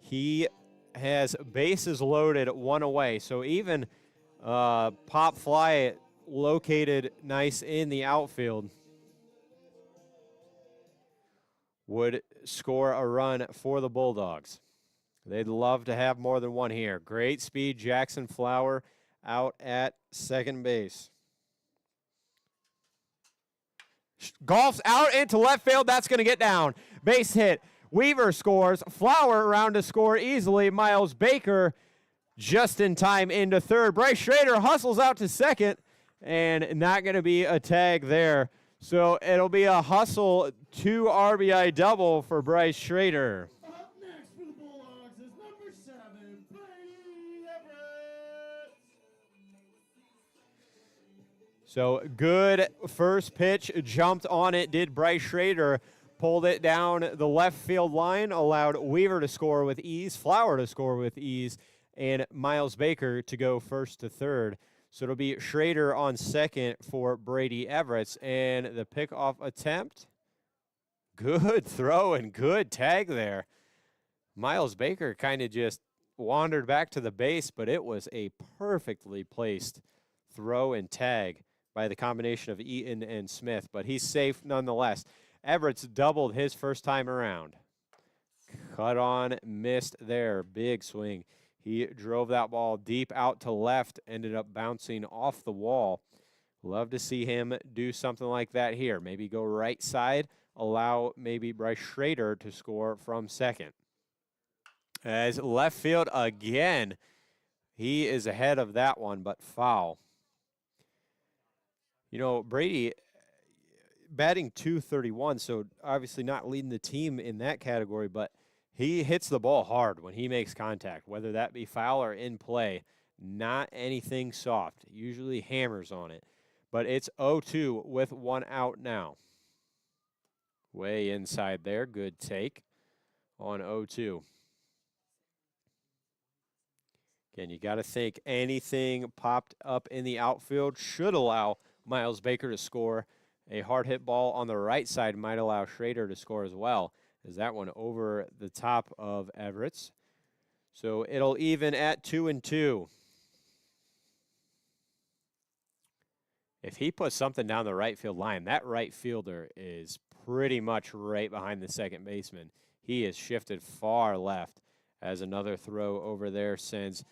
He has bases loaded, 1 away. So even pop fly located nice in the outfield would score a run for the Bulldogs. They'd love to have more than one here. Great speed, Jackson Flower out at second base. Golfs out into left field. That's going to get down. Base hit. Weaver scores. Flower around to score easily. Miles Baker just in time into third. Bryce Schrader hustles out to second, and not going to be a tag there. So it'll be a hustle 2 RBI double for Bryce Schrader. Up next for the Bulldogs is number 7, Brady Everett. So good first pitch, jumped on it, did Bryce Schrader, pulled it down the left field line, allowed Weaver to score with ease, Flower to score with ease, and Miles Baker to go first to third. So it'll be Schrader on second for Brady Everett, and the pickoff attempt, good throw and good tag there. Miles Baker kind of just wandered back to the base, but it was a perfectly placed throw and tag by the combination of Eaton and Smith, but he's safe nonetheless. Everett's doubled his first time around. Cut on, missed there, big swing. He drove that ball deep out to left, ended up bouncing off the wall. Love to see him do something like that here. Maybe go right side, allow maybe Bryce Schrader to score from second. As left field again, he is ahead of that one, but foul. You know, Brady batting .231, so obviously not leading the team in that category, but he hits the ball hard when he makes contact, whether that be foul or in play. Not anything soft. Usually hammers on it. But it's 0-2 with 1 out now. Way inside there. Good take on 0-2. Again, you got to think anything popped up in the outfield should allow Miles Baker to score. A hard hit ball on the right side might allow Schrader to score as well. Is that one over the top of Everett's. So it'll even at 2-2. If he puts something down the right field line, that right fielder is pretty much right behind the second baseman. He is shifted far left as another throw over there sends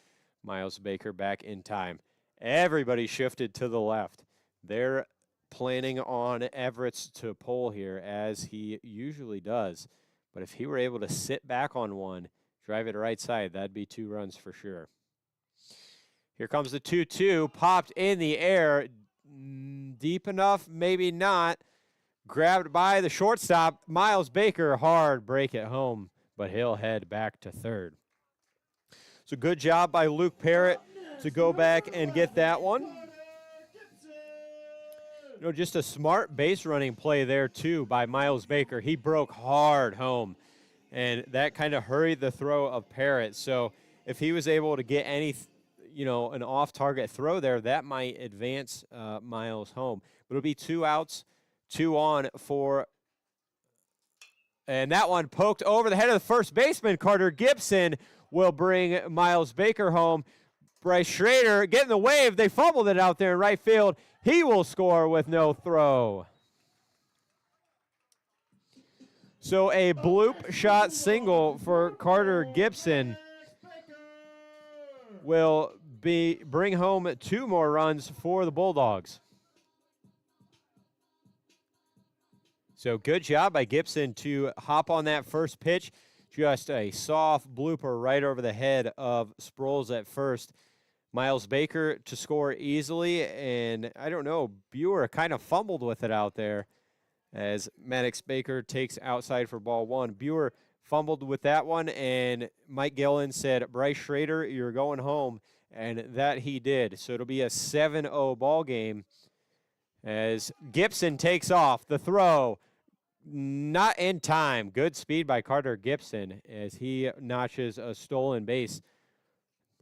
Miles Baker back in time. Everybody shifted to the left. They're planning on Everett's to pull here, as he usually does. But if he were able to sit back on one, drive it right side, that'd be 2 runs for sure. Here comes the 2-2, popped in the air, deep enough, maybe not. Grabbed by the shortstop, Miles Baker, hard break it home, but he'll head back to third. So good job by Luke Parrott to go back and get that one. You know, just a smart base running play there, too, by Miles Baker. He broke hard home, and that kind of hurried the throw of Parrott. So if he was able to get any, an off-target throw there, that might advance Miles home. But it'll be 2 outs, 2 on for, and that one poked over the head of the first baseman. Carter Gibson will bring Miles Baker home. Bryce Schrader getting the wave. They fumbled it out there in right field. He will score with no throw. So a bloop shot single for Carter Gibson will bring home 2 more runs for the Bulldogs. So good job by Gibson to hop on that first pitch. Just a soft blooper right over the head of Sproles at first. Miles Baker to score easily, and I don't know, Buer kind of fumbled with it out there as Maddox Baker takes outside for ball 1. Buer fumbled with that one, and Mike Gillen said, Bryce Schrader, you're going home, and that he did. So it'll be a 7-0 ball game as Gibson takes off. The throw, not in time. Good speed by Carter Gibson as he notches a stolen base.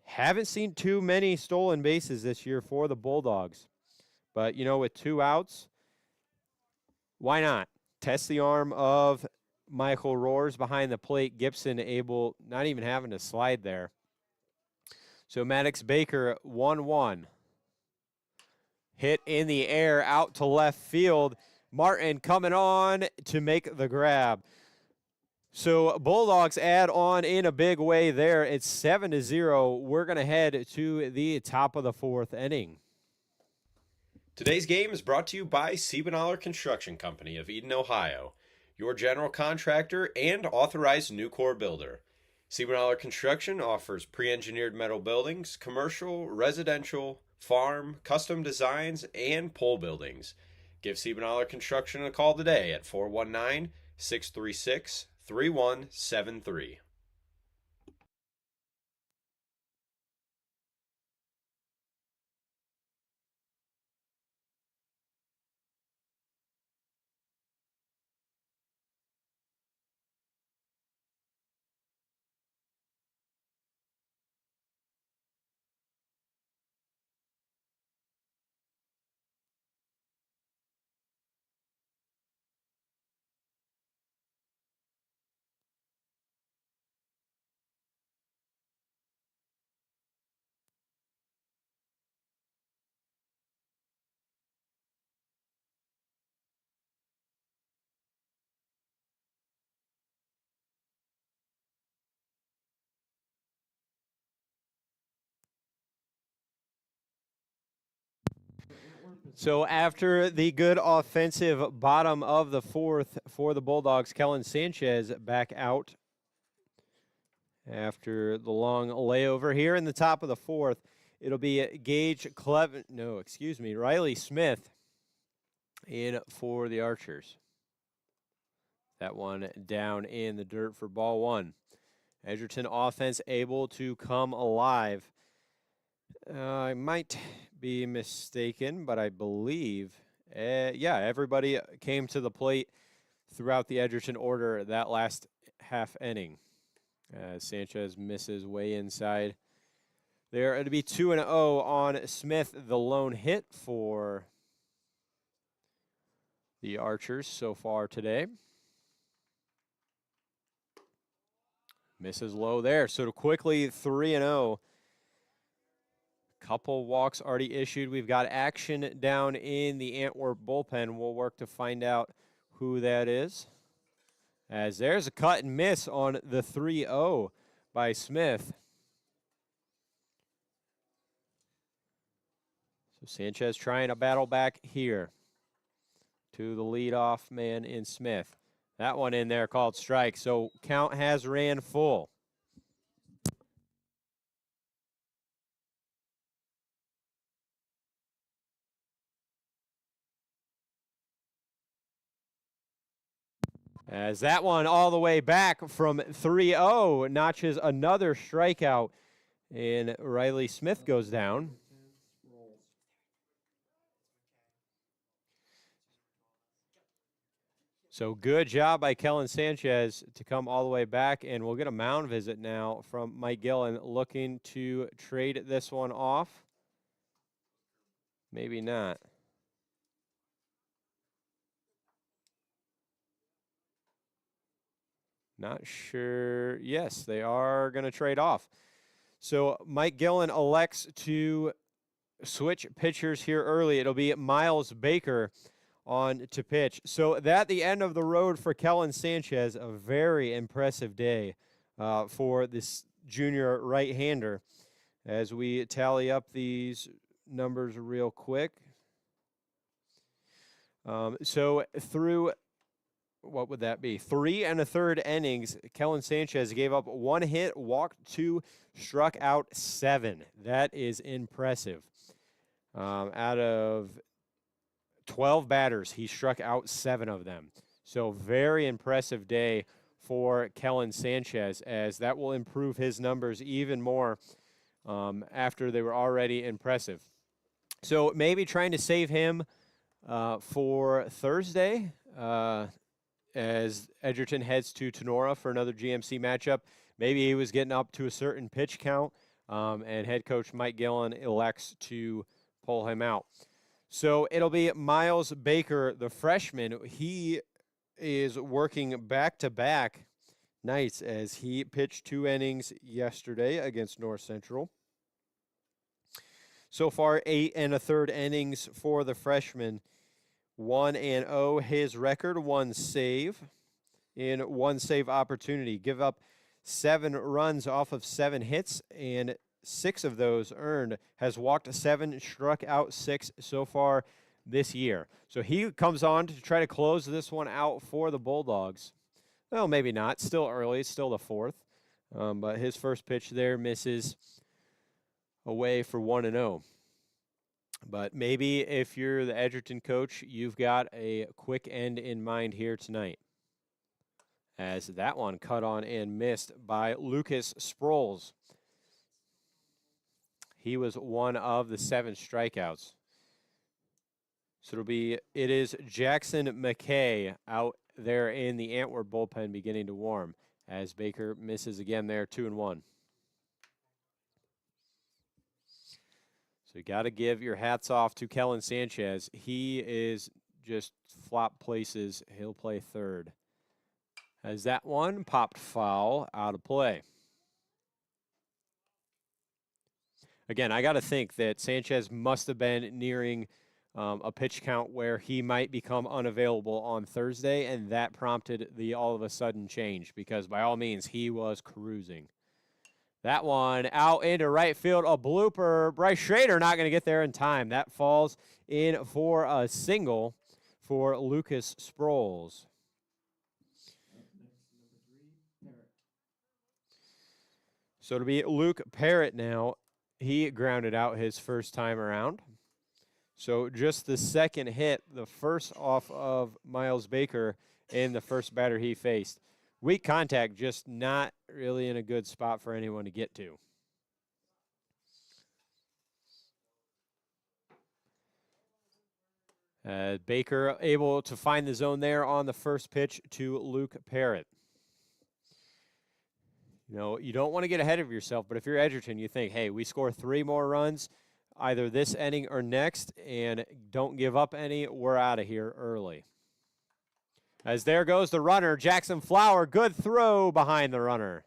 Haven't seen too many stolen bases this year for the Bulldogs. But, you know, with 2 outs, why not? Test the arm of Michael Roars behind the plate. Gibson able, not even having to slide there. So Maddox Baker, 1-1. Hit in the air out to left field. Martin coming on to make the grab. So Bulldogs add on in a big way there. It's 7-0. We're going to head to the top of the 4th inning. Today's game is brought to you by Siebenthaler Construction Company of Eden, Ohio, your general contractor and authorized Nucor builder. Siebenthaler Construction offers pre-engineered metal buildings, commercial, residential, farm, custom designs, and pole buildings. Give Siebenthaler Construction a call today at 419-636-3173. So after the good offensive bottom of the 4th for the Bulldogs, Kellen Sanchez back out after the long layover here in the top of the 4th. It'll be Riley Smith in for the Archers. That one down in the dirt for ball 1. Edgerton offense able to come alive. I might be mistaken, but I believe, everybody came to the plate throughout the Edgerton order that last half inning. Sanchez misses way inside. There, it'll be 2-0 on Smith, the lone hit for the Archers so far today. Misses low there, so quickly 3-0. Couple walks already issued. We've got action down in the Antwerp bullpen. We'll work to find out who that is. As there's a cut and miss on the 3-0 by Smith. So Sanchez trying to battle back here to the leadoff man in Smith. That one in there called strike. So count has ran full. As that one all the way back from 3-0 notches another strikeout, and Riley Smith goes down. So good job by Kellen Sanchez to come all the way back, and we'll get a mound visit now from Mike Gillen looking to trade this one off. Maybe not. Not sure. Yes, they are going to trade off. So Mike Gillen elects to switch pitchers here early. It'll be Miles Baker on to pitch. So that the end of the road for Kellen Sanchez, a very impressive day for this junior right-hander. As we tally up these numbers real quick. So through, what would that be? 3 1/3 innings, Kellen Sanchez gave up 1 hit, walked 2, struck out 7. That is impressive. Out of 12 batters, he struck out 7 of them. So very impressive day for Kellen Sanchez, as that will improve his numbers even more after they were already impressive. So maybe trying to save him for Thursday as Edgerton heads to Tenora for another GMC matchup. Maybe he was getting up to a certain pitch count, and head coach Mike Gillen elects to pull him out. So it'll be Miles Baker, the freshman. He is working back-to-back nights as he pitched 2 innings yesterday against North Central. So far, 8 1/3 innings for the freshman. 1-0 his record, 1 save in 1 save opportunity. Give up 7 runs off of 7 hits, and 6 of those earned. Has walked 7, struck out 6 so far this year. So he comes on to try to close this one out for the Bulldogs. Well, maybe not. Still early. It's still the 4th. But his first pitch there misses away for 1-0. But maybe if you're the Edgerton coach, you've got a quick end in mind here tonight. As that one cut on and missed by Lucas Sproles. He was one of the 7 strikeouts. So it is Jackson McKay out there in the Antwerp bullpen beginning to warm as Baker misses again there, 2-1. So you got to give your hats off to Kellen Sanchez. He is just flop places. He'll play third. As that one popped foul out of play. Again, I got to think that Sanchez must have been nearing a pitch count where he might become unavailable on Thursday, and that prompted the all of a sudden change because by all means he was cruising. That one out into right field, a blooper. Bryce Schrader not going to get there in time. That falls in for a single for Lucas Sproles. So it'll be Luke Parrott now. He grounded out his first time around. So just the second hit, the first off of Miles Baker in the first batter he faced. Weak contact, just not really in a good spot for anyone to get to. Baker able to find the zone there on the first pitch to Luke Parrott. You know, you don't want to get ahead of yourself, but if you're Edgerton, you think, hey, we score 3 more runs, either this inning or next, and don't give up any, we're out of here early. As there goes the runner, Jackson Flower, good throw behind the runner.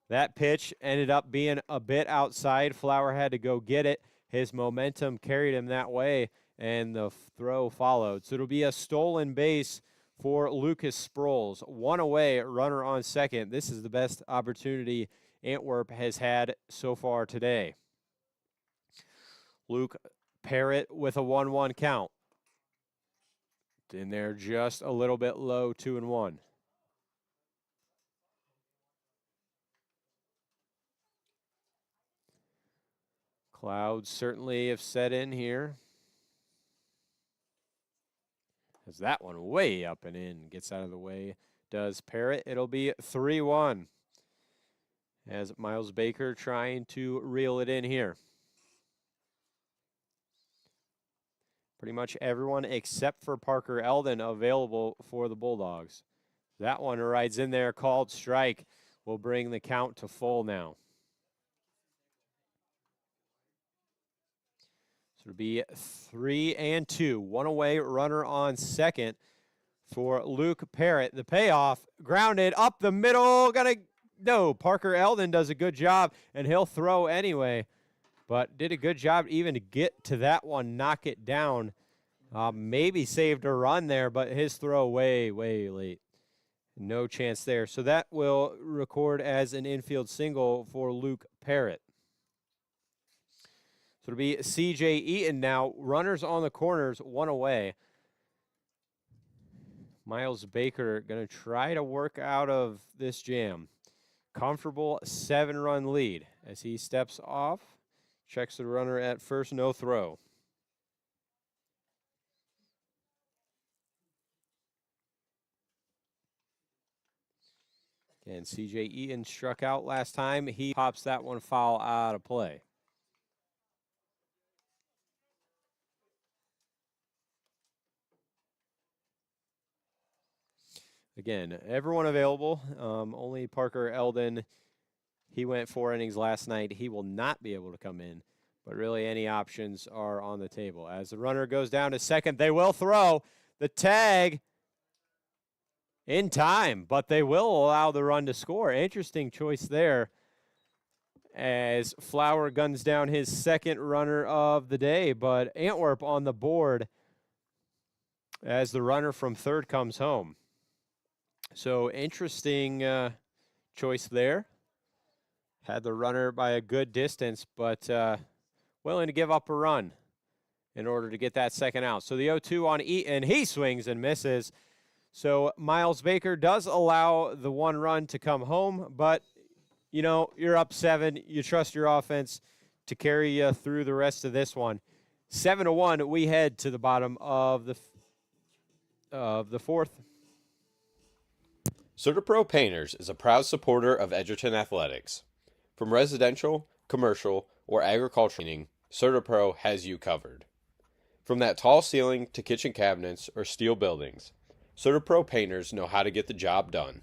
That pitch ended up being a bit outside. Flower had to go get it. His momentum carried him that way, and the throw followed. So it'll be a stolen base for Lucas Sproles. 1 away, runner on second. This is the best opportunity Antwerp has had so far today. Luke Parrott with a 1-1 count. In there just a little bit low, 2-1. Clouds certainly have set in here. As that one way up and in gets out of the way, does Parrott. It'll be 3-1. As Miles Baker trying to reel it in here. Pretty much everyone except for Parker Eldon available for the Bulldogs. That one rides in there, called strike. Will bring the count to full now. So it'll be 3-2. 1 away, runner on second for Luke Parrott. The payoff, grounded up the middle, gonna No, Parker Eldon does a good job, and he'll throw anyway, but did a good job even to get to that one, knock it down. Maybe saved a run there, but his throw way, way late. No chance there. So that will record as an infield single for Luke Parrott. So it'll be C.J. Eaton now. Runners on the corners, one away. Miles Baker going to try to work out of this jam. Comfortable 7-run lead as he steps off. Checks the runner at first, no throw. And C.J. Eaton struck out last time. He pops that one foul out of play. Again, everyone available. Only Parker Eldon. He went 4 innings last night. He will not be able to come in. But really, any options are on the table. As the runner goes down to second, they will throw the tag in time, but they will allow the run to score. Interesting choice there as Flower guns down his second runner of the day, but Antwerp on the board as the runner from third comes home. So interesting choice there. Had the runner by a good distance, but willing to give up a run in order to get that second out. So the 0-2 on Eaton, he swings and misses. So Miles Baker does allow the 1 run to come home, but, you know, you're up 7. You trust your offense to carry you through the rest of this one. 7-1, we head to the bottom of the fourth. CertaPro Painters is a proud supporter of Edgerton Athletics. From residential, commercial, or agricultural painting, CertaPro has you covered. From that tall ceiling to kitchen cabinets or steel buildings, CertaPro painters know how to get the job done.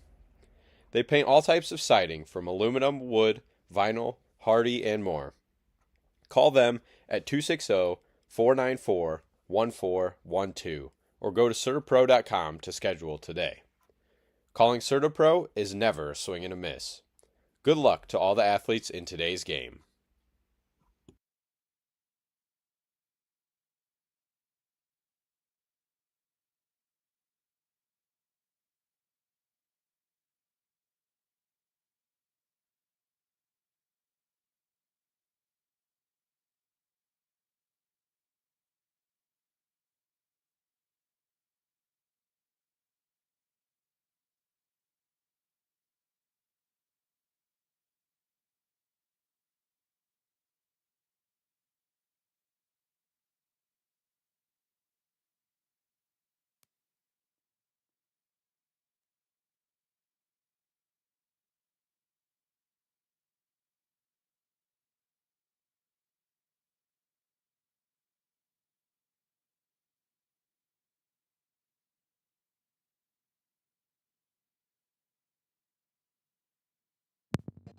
They paint all types of siding from aluminum, wood, vinyl, hardy, and more. Call them at 260-494-1412 or go to CertaPro.com to schedule today. Calling CertaPro is never a swing and a miss. Good luck to all the athletes in today's game.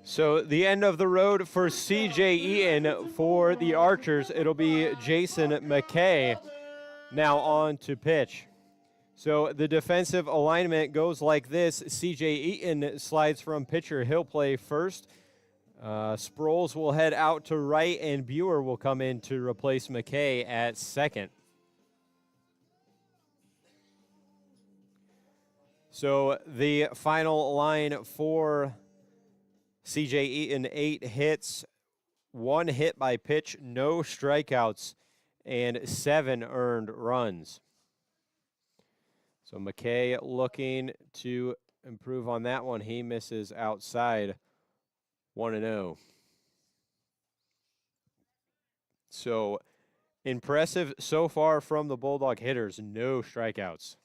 So the end of the road for C.J. Eaton for the Archers. It'll be Jason McKay now on to pitch. So the defensive alignment goes like this. C.J. Eaton slides from pitcher. He'll play first. Sproles will head out to right, and Buer will come in to replace McKay at second. So the final line for C.J. Eaton, 8 hits, 1 hit by pitch, no strikeouts, and 7 earned runs. So McKay looking to improve on that one. He misses outside, 1-0. So impressive so far from the Bulldog hitters, no strikeouts.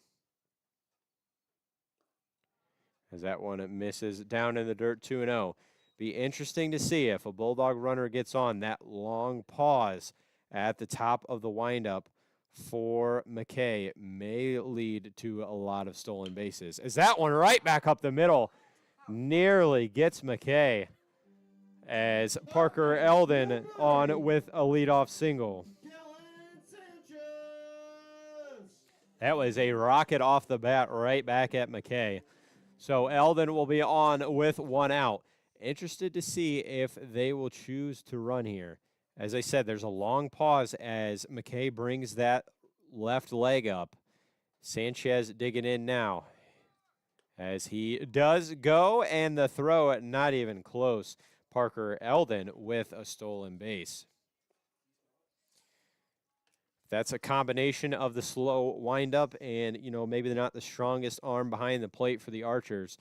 As that one misses down in the dirt, 2-0. Be interesting to see if a Bulldog runner gets on that long pause at the top of the windup for McKay may lead to a lot of stolen bases. As that one right back up the middle nearly gets McKay as Parker Eldon on with a leadoff single. That was a rocket off the bat right back at McKay. So Eldon will be on with 1 out. Interested to see if they will choose to run here. As I said, there's a long pause as McKay brings that left leg up. Sanchez digging in now as he does go, and the throw not even close. Parker Eldon with a stolen base. That's a combination of the slow windup and, maybe not the strongest arm behind the plate for the Archers.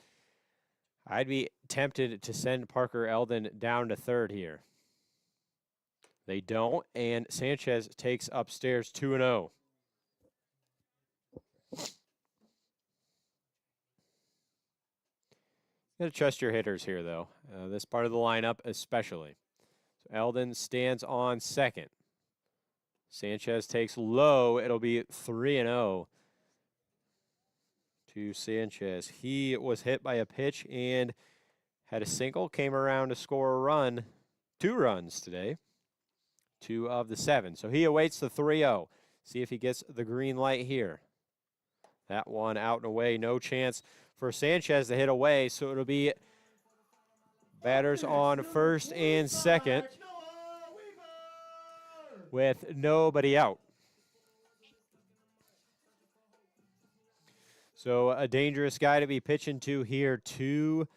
I'd be tempted to send Parker Eldon down to third here. They don't, and Sanchez takes upstairs 2-0. Got to trust your hitters here, though. This part of the lineup especially. So Eldon stands on second. Sanchez takes low. It'll be 3-0 to Sanchez. He was hit by a pitch and had a single, came around to score a run. 2 runs today. 2 of the 7. So he awaits the 3-0. See if he gets the green light here. That one out and away. No chance for Sanchez to hit away. So it'll be batters on first and second with nobody out. So a dangerous guy to be pitching to here. 2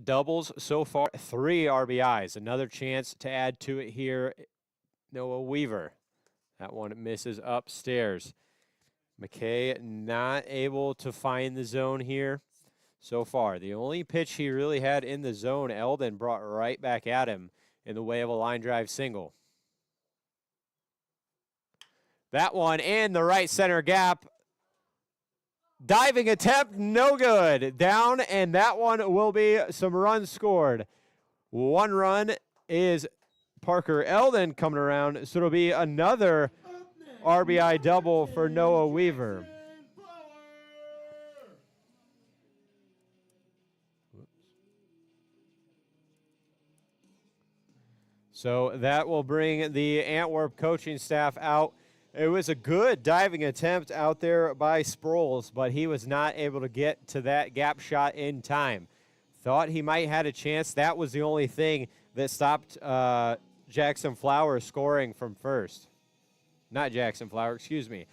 doubles so far, 3 RBIs. Another chance to add to it here. Noah Weaver. That one misses upstairs. McKay not able to find the zone here so far. The only pitch he really had in the zone, Eldon brought right back at him in the way of a line drive single. That one in the right center gap. Diving attempt, no good. Down, and that one will be some runs scored. 1 run is Parker Eldon coming around, so it'll be another RBI double for Noah Weaver. So that will bring the Antwerp coaching staff out. It was a good diving attempt out there by Sproles, but he was not able to get to that gap shot in time. Thought he might had a chance. That was the only thing that stopped Jackson Flower scoring from first. Not Jackson Flower, excuse me.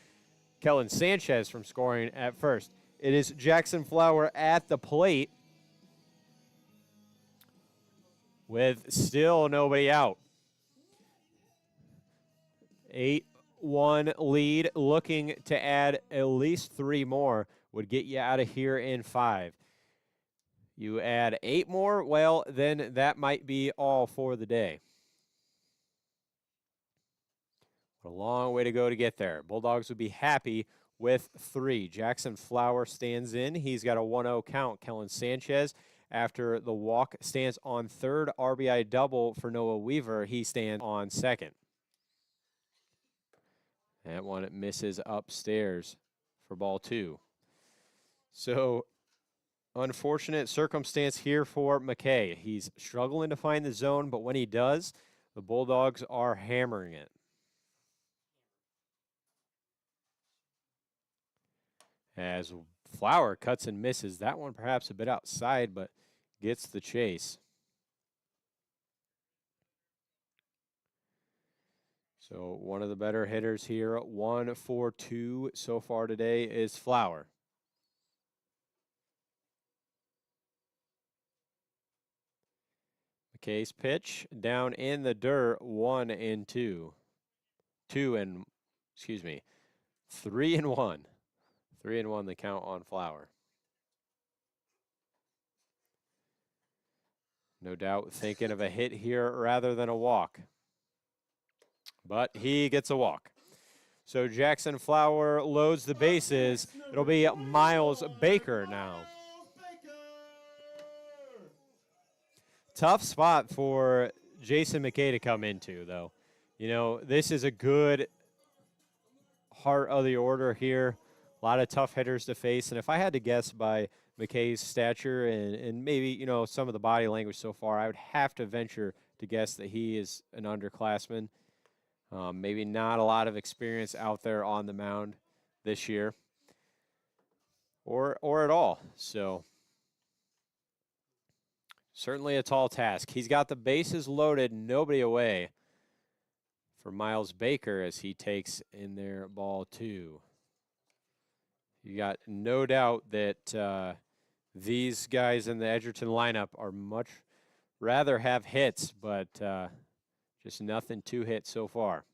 Kellen Sanchez from scoring at first. It is Jackson Flower at the plate with still nobody out. 8-1 lead, looking to add at least 3 more would get you out of here in 5. You add 8 more, well, then that might be all for the day. A long way to go to get there. Bulldogs would be happy with 3. Jackson Flower stands in. He's got a 1-0 count. Kellen Sanchez, after the walk, stands on third. RBI double for Noah Weaver. He stands on second. That one misses upstairs for ball 2. So, unfortunate circumstance here for McKay. He's struggling to find the zone, but when he does, the Bulldogs are hammering it. As Flower cuts and misses. That one perhaps a bit outside, but gets the chase. So one of the better hitters here, 1-for-2 so far today, is Flower. McKay's pitch down in the dirt, 1-2. 3-1. 3-1 the count on Flower. No doubt thinking of a hit here rather than a walk. But he gets a walk. So Jackson Flower loads the bases. It'll be Miles Baker now. Tough spot for Jason McKay to come into, though. You know, this is a good heart of the order here. A lot of tough hitters to face. And if I had to guess by McKay's stature and maybe, you know, some of the body language so far, I would have to venture to guess that he is an underclassman. Maybe not a lot of experience out there on the mound this year. or at all. So certainly a tall task. He's got the bases loaded, nobody away for Miles Baker as he takes in their ball 2. You got no doubt that these guys in the Edgerton lineup are much rather have hits, but just nothing to hit so far.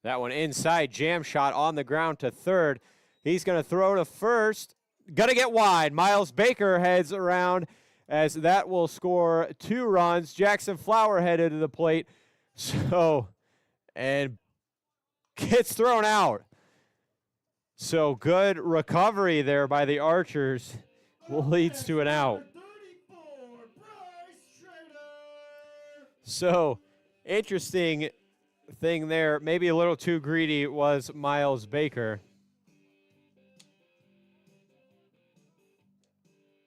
That one inside, jam shot on the ground to third. He's going to throw to first. Going to get wide. Miles Baker heads around as that will score 2 runs. Jackson Flower headed to the plate. So, and gets thrown out. So good recovery there by the Archers leads to an out. So interesting thing there, maybe a little too greedy was Miles Baker.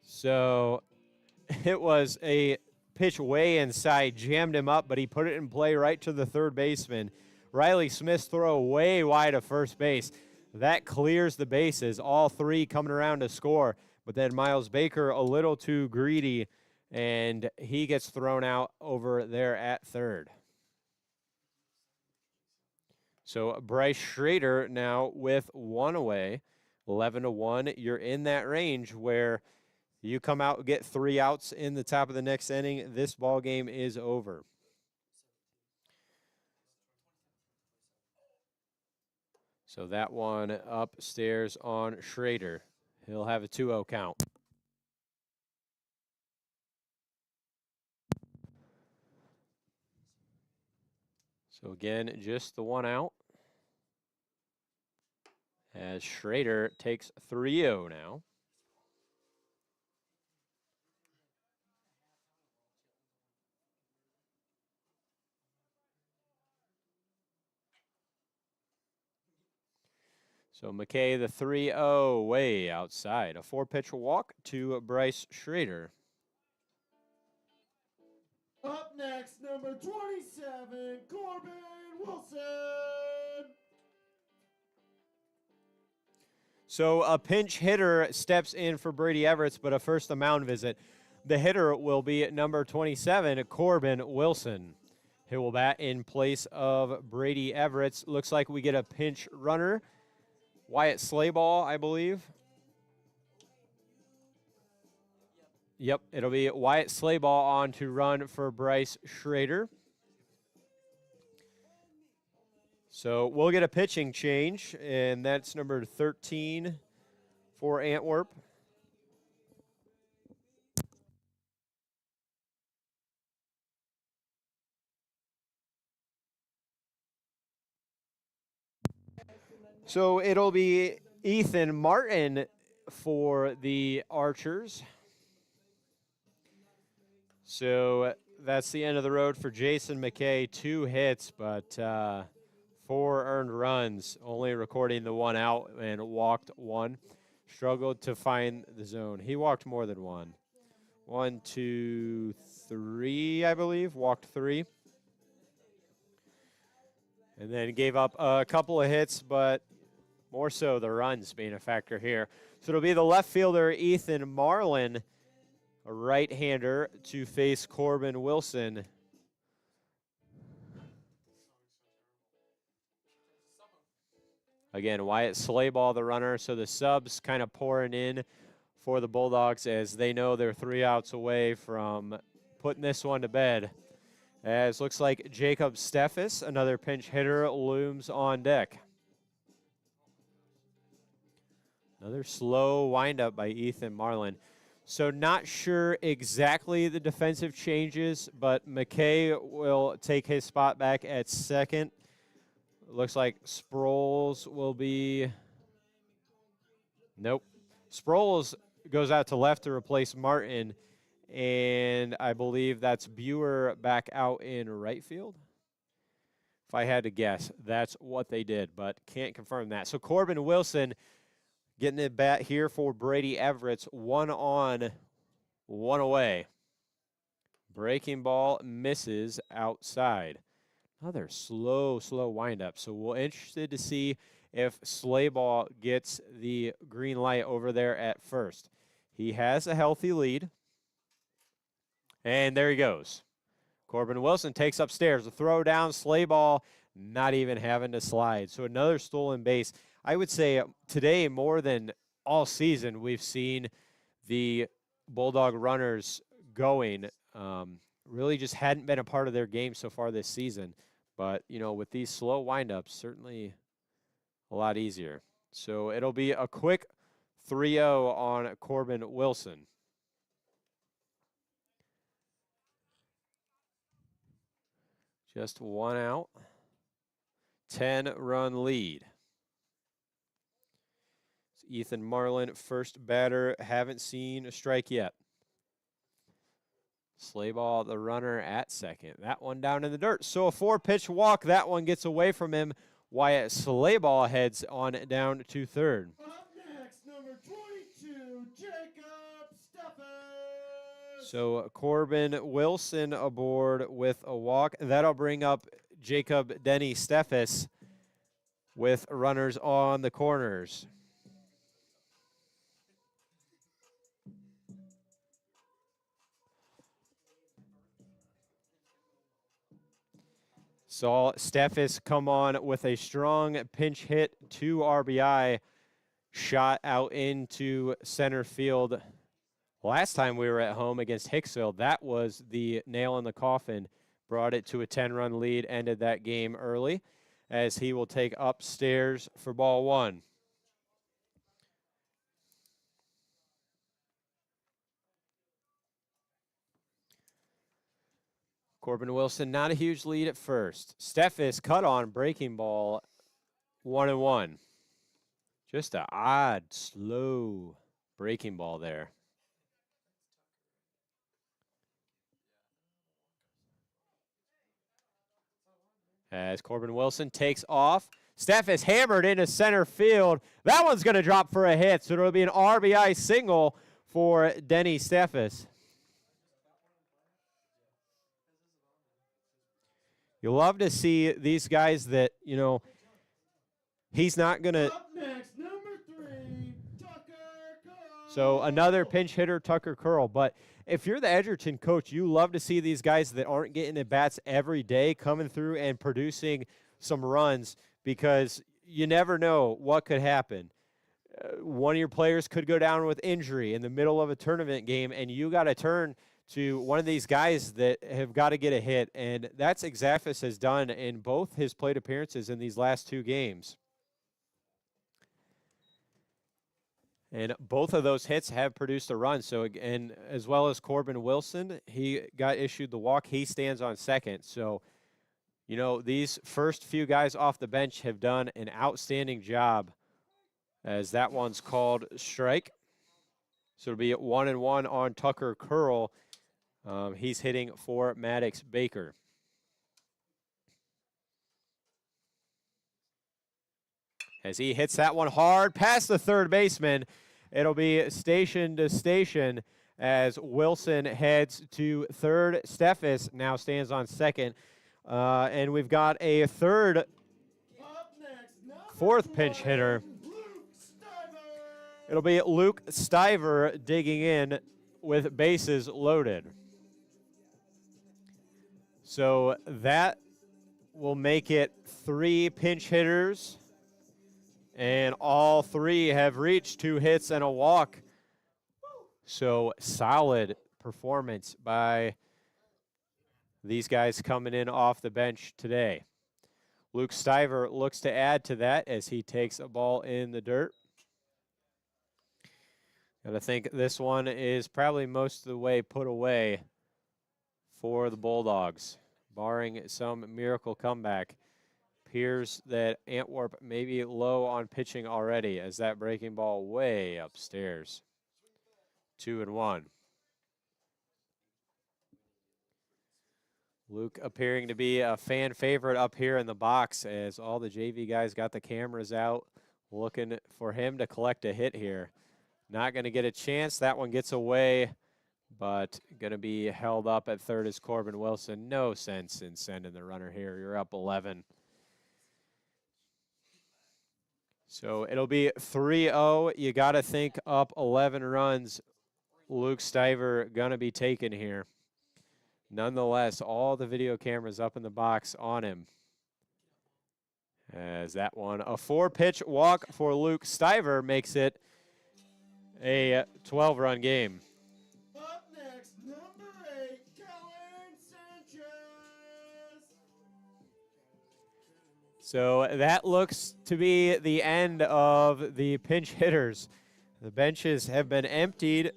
So it was a pitch way inside, jammed him up, but he put it in play right to the third baseman. Riley Smith's throw way wide of first base. That clears the bases, all 3 coming around to score. But then Miles Baker a little too greedy, and he gets thrown out over there at third. So Bryce Schrader now with 1 away, 11-1. You're in that range where you come out and get 3 outs in the top of the next inning. This ball game is over. So that one upstairs on Schrader. He'll have a 2-0 count. So again, just the 1 out. As Schrader takes 3-0 now. So McKay, the 3-0 way outside. A 4-pitch walk to Bryce Schrader. Up next, number 27, Corbin Wilson. So a pinch hitter steps in for Brady Everett, but a mound visit. The hitter will be at number 27, Corbin Wilson. He will bat in place of Brady Everett. Looks like we get a pinch runner. Wyatt Slayball, I believe. Yep, it'll be Wyatt Slayball on to run for Bryce Schrader. So we'll get a pitching change, and that's number 13 for Antwerp. So it'll be Ethan Martin for the Archers. So that's the end of the road for Jason McKay. 2 hits, but 4 earned runs, only recording the 1 out and walked 1. Struggled to find the zone. He walked more than 1. 1, 2, 3, I believe. Walked 3. And then gave up a couple of hits, but more so the runs being a factor here. So it'll be the left fielder, Ethan Marlin, a right-hander, to face Corbin Wilson. Again, Wyatt Slayball, the runner. So the subs kind of pouring in for the Bulldogs as they know they're 3 outs away from putting this one to bed. As looks like Jacob Steffes, another pinch hitter, looms on deck. Another slow windup by Ethan Marlin. So not sure exactly the defensive changes, but McKay will take his spot back at second. Looks like Sproles will be... Nope. Sproles goes out to left to replace Martin, and I believe that's Buer back out in right field. If I had to guess, that's what they did, but can't confirm that. So Corbin Wilson getting it bat here for Brady Everett. 1 on, 1 away. Breaking ball misses outside. Another slow windup. So we're interested to see if Slayball gets the green light over there at first. He has a healthy lead. And there he goes. Corbin Wilson takes upstairs. A throw down, Slayball not even having to slide. So another stolen base. I would say today more than all season we've seen the Bulldog runners going. Really just hadn't been a part of their game so far this season. But, you know, with these slow windups, certainly a lot easier. So it'll be a quick 3-0 on Corbin Wilson. Just one out. 10-run lead. It's Ethan Marlin, first batter. Haven't seen a strike yet. Slayball, the runner at second. That one down in the dirt. So a 4-pitch walk. That one gets away from him. Wyatt Slayball heads on down to third. Up next, number 22, Jacob Steffes. So Corbin Wilson aboard with a walk. That'll bring up Jacob Denny Steffes with runners on the corners. Saw Steffes come on with a strong pinch hit, 2 RBI shot out into center field. Last time we were at home against Hicksville, that was the nail in the coffin. Brought it to a 10-run lead, ended that game early as he will take upstairs for ball 1. Corbin Wilson, not a huge lead at first. Steffes cut on breaking ball, 1-1. Just an odd, slow breaking ball there. As Corbin Wilson takes off. Steffes hammered into center field. That one's going to drop for a hit, so it'll be an RBI single for Denny Steffes. You love to see these guys that, you know, he's not going to. Up next, number 3, Tucker Curl. So another pinch hitter, Tucker Curl. But if you're the Edgerton coach, you love to see these guys that aren't getting at bats every day coming through and producing some runs because you never know what could happen. One of your players could go down with injury in the middle of a tournament game, and you got to turn to one of these guys that have got to get a hit, and that's exactly what has done in both his plate appearances in these last 2 games. And both of those hits have produced a run. So, and as well as Corbin Wilson, he got issued the walk. He stands on second. So, you know, these first few guys off the bench have done an outstanding job as that one's called strike. So it'll be 1-1 on Tucker Curl. He's hitting for Maddox Baker. As he hits that one hard past the third baseman, it'll be station to station as Wilson heads to third. Steffes now stands on second. And we've got a third, fourth pinch hitter. It'll be Luke Stiver digging in with bases loaded. So that will make it 3 pinch hitters. And all 3 have reached 2 hits and a walk. So solid performance by these guys coming in off the bench today. Luke Stiver looks to add to that as he takes a ball in the dirt. And I think this one is probably most of the way put away for the Bulldogs, barring some miracle comeback. Appears that Antwerp may be low on pitching already as that breaking ball way upstairs. 2-1. Luke appearing to be a fan favorite up here in the box as all the JV guys got the cameras out looking for him to collect a hit here. Not going to get a chance. That one gets away, but going to be held up at third is Corbin Wilson. No sense in sending the runner here. You're up 11. So it'll be 3-0. You got to think up 11 runs. Luke Stiver going to be taken here. Nonetheless, all the video cameras up in the box on him. As that one, a 4-pitch walk for Luke Stiver makes it a 12-run game. Up next, number 8, Kellen Sanchez. So that looks to be the end of the pinch hitters. The benches have been emptied,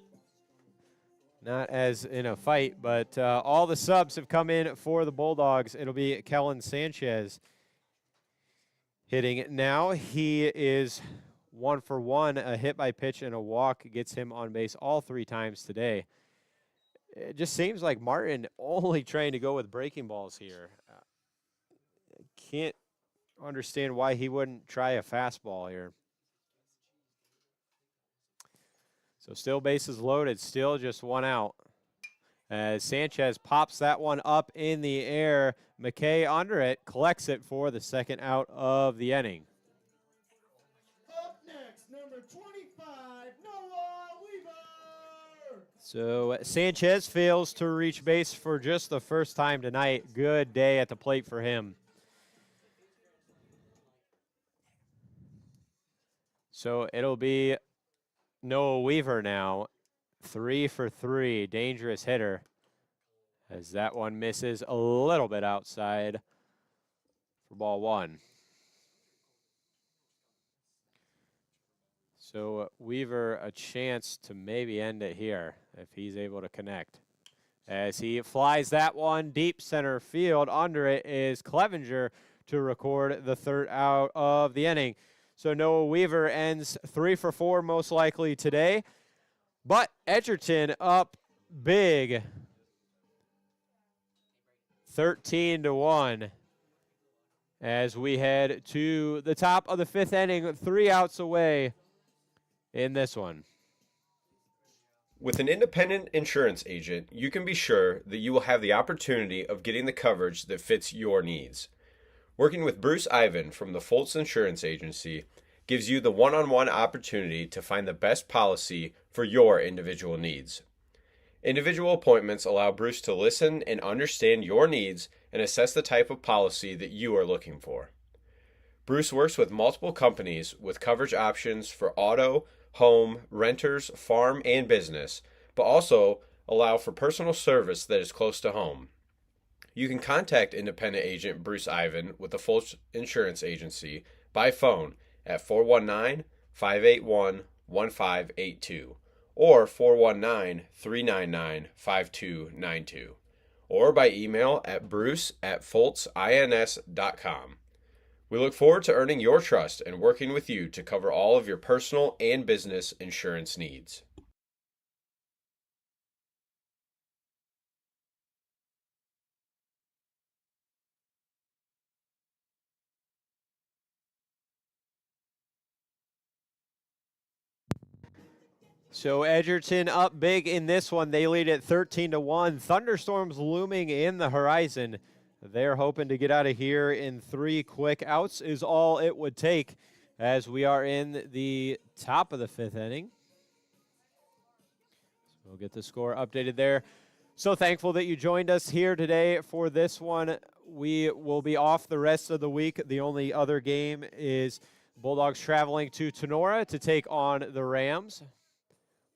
not as in a fight, but all the subs have come in for the Bulldogs. It'll be Kellen Sanchez hitting it now. He is 1 for 1. A hit by pitch and a walk gets him on base all 3 times today. It just seems like Martin only trying to go with breaking balls here. Can't understand why he wouldn't try a fastball here. So still bases loaded, still just 1 out. As Sanchez pops that one up in the air, McKay under it, collects it for the 2nd out of the inning. Up next, number 25, Noah Weaver. So Sanchez fails to reach base for just the first time tonight. Good day at the plate for him. So it'll be Noah Weaver now, 3 for 3, dangerous hitter, as that one misses a little bit outside for ball 1. So Weaver a chance to maybe end it here if he's able to connect. As he flies that one deep center field, under it is Clevenger to record the 3rd out of the inning. So Noah Weaver ends 3 for 4 most likely today. But Edgerton up big, 13-1, as we head to the top of the 5th inning, 3 outs away in this one. With an independent insurance agent, you can be sure that you will have the opportunity of getting the coverage that fits your needs. Working with Bruce Ivan from the Foltz Insurance Agency gives you the one-on-one opportunity to find the best policy for your individual needs. Individual appointments allow Bruce to listen and understand your needs and assess the type of policy that you are looking for. Bruce works with multiple companies with coverage options for auto, home, renters, farm, and business, but also allow for personal service that is close to home. You can contact independent agent Bruce Ivan with the Foltz Insurance Agency by phone at 419-581-1582 or 419-399-5292, or by email at bruce@foltzins.com. We look forward to earning your trust and working with you to cover all of your personal and business insurance needs. So Edgerton up big in this one. They lead at 13-1. Thunderstorms looming in the horizon. They're hoping to get out of here in 3 quick outs is all it would take, as we are in the top of the 5th inning. So we'll get the score updated there. So thankful that you joined us here today for this one. We will be off the rest of the week. The only other game is Bulldogs traveling to Tenora to take on the Rams.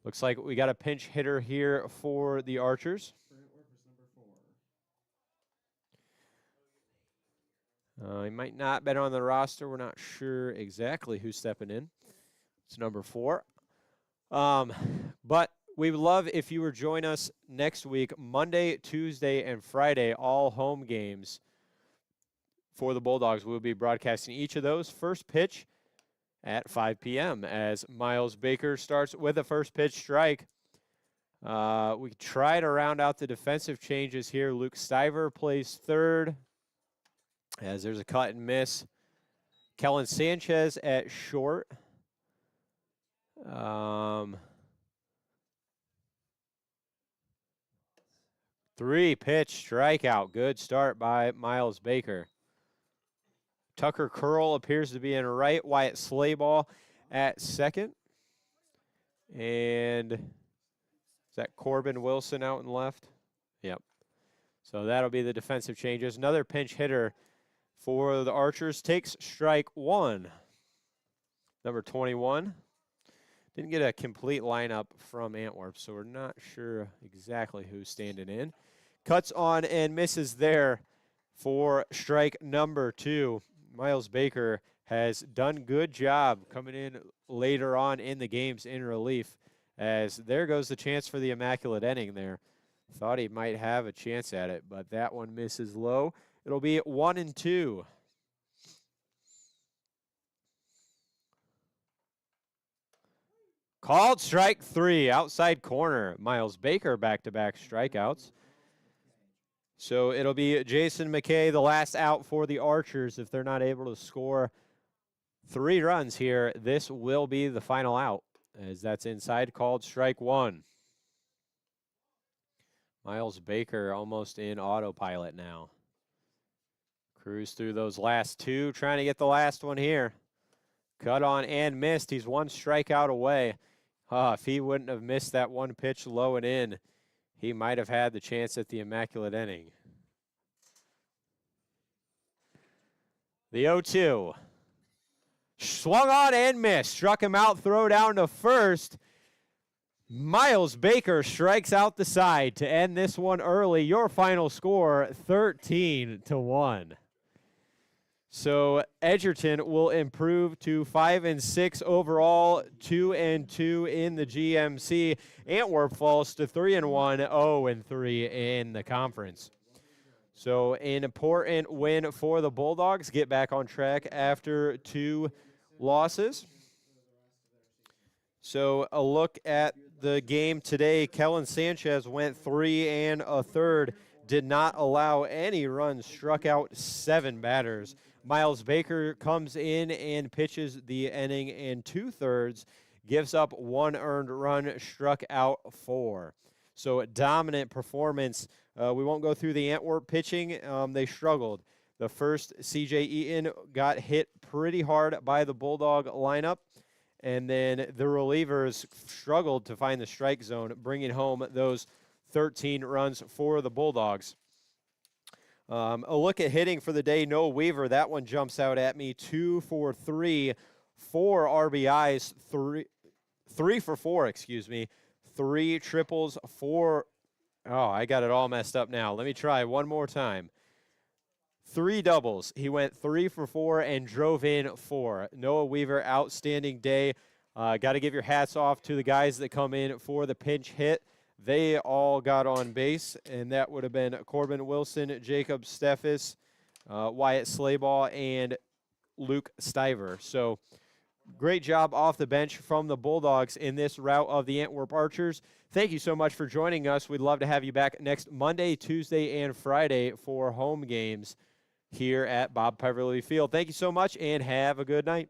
Looks like we got a pinch hitter here for the Archers. He might not been on the roster. We're not sure exactly who's stepping in. It's number 4. But we would love if you would join us next week, Monday, Tuesday, and Friday, all home games for the Bulldogs. We'll be broadcasting each of those. First pitch at 5 p.m. as Miles Baker starts with a first pitch strike. We try to round out the defensive changes here. Luke Stiver plays third, as there's a cut and miss. Kellen Sanchez at short. 3-pitch strikeout. Good start by Miles Baker. Tucker Curl appears to be in right. Wyatt Slayball at second. And is that Corbin Wilson out and left? Yep. So that'll be the defensive changes. Another pinch hitter for the Archers takes strike one. Number 21. Didn't get a complete lineup from Antwerp, so we're not sure exactly who's standing in. Cuts on and misses there for strike number 2. Miles Baker has done good job coming in later on in the games in relief, as there goes the chance for the immaculate inning there. Thought he might have a chance at it, but that one misses low. It'll be 1-2. Called strike 3, outside corner. Miles Baker back-to-back strikeouts. So it'll be Jason McKay, the last out for the Archers. If they're not able to score 3 runs here, this will be the final out, as that's inside, called strike 1. Miles Baker almost in autopilot now. Cruise through those last 2, trying to get the last one here. Cut on and missed. He's 1 strikeout away. If he wouldn't have missed that 1 pitch low and in, he might have had the chance at the immaculate inning. The 0-2. Swung on and missed. Struck him out, throw down to first. Miles Baker strikes out the side to end this one early. Your final score, 13-1. So Edgerton will improve to 5-6 overall, 2-2 in the GMC. Antwerp falls to 3-1, 0-3 in the conference. So an important win for the Bulldogs. Get back on track after 2 losses. So a look at the game today. Kellen Sanchez went 3 1/3. Did not allow any runs. Struck out 7 batters. Miles Baker comes in and pitches the inning in 2/3, gives up 1 earned run, struck out 4. So a dominant performance. We won't go through the Antwerp pitching. They struggled. The first, C.J. Eaton, got hit pretty hard by the Bulldog lineup. And then the relievers struggled to find the strike zone, bringing home those 13 runs for the Bulldogs. A look at hitting for the day. Noah Weaver, that one jumps out at me. 2 for 3, 4 RBIs, 3 for 4, excuse me. 3 triples, 4. Oh, I got it all messed up now. Let me try one more time. 3 doubles. He went 3 for 4 and drove in 4. Noah Weaver, outstanding day. Got to give your hats off to the guys that come in for the pinch hit. They all got on base, and that would have been Corbin Wilson, Jacob Steffes, Wyatt Slayball, and Luke Stiver. So great job off the bench from the Bulldogs in this rout of the Antwerp Archers. Thank you so much for joining us. We'd love to have you back next Monday, Tuesday, and Friday for home games here at Bob Peverly Field. Thank you so much, and have a good night.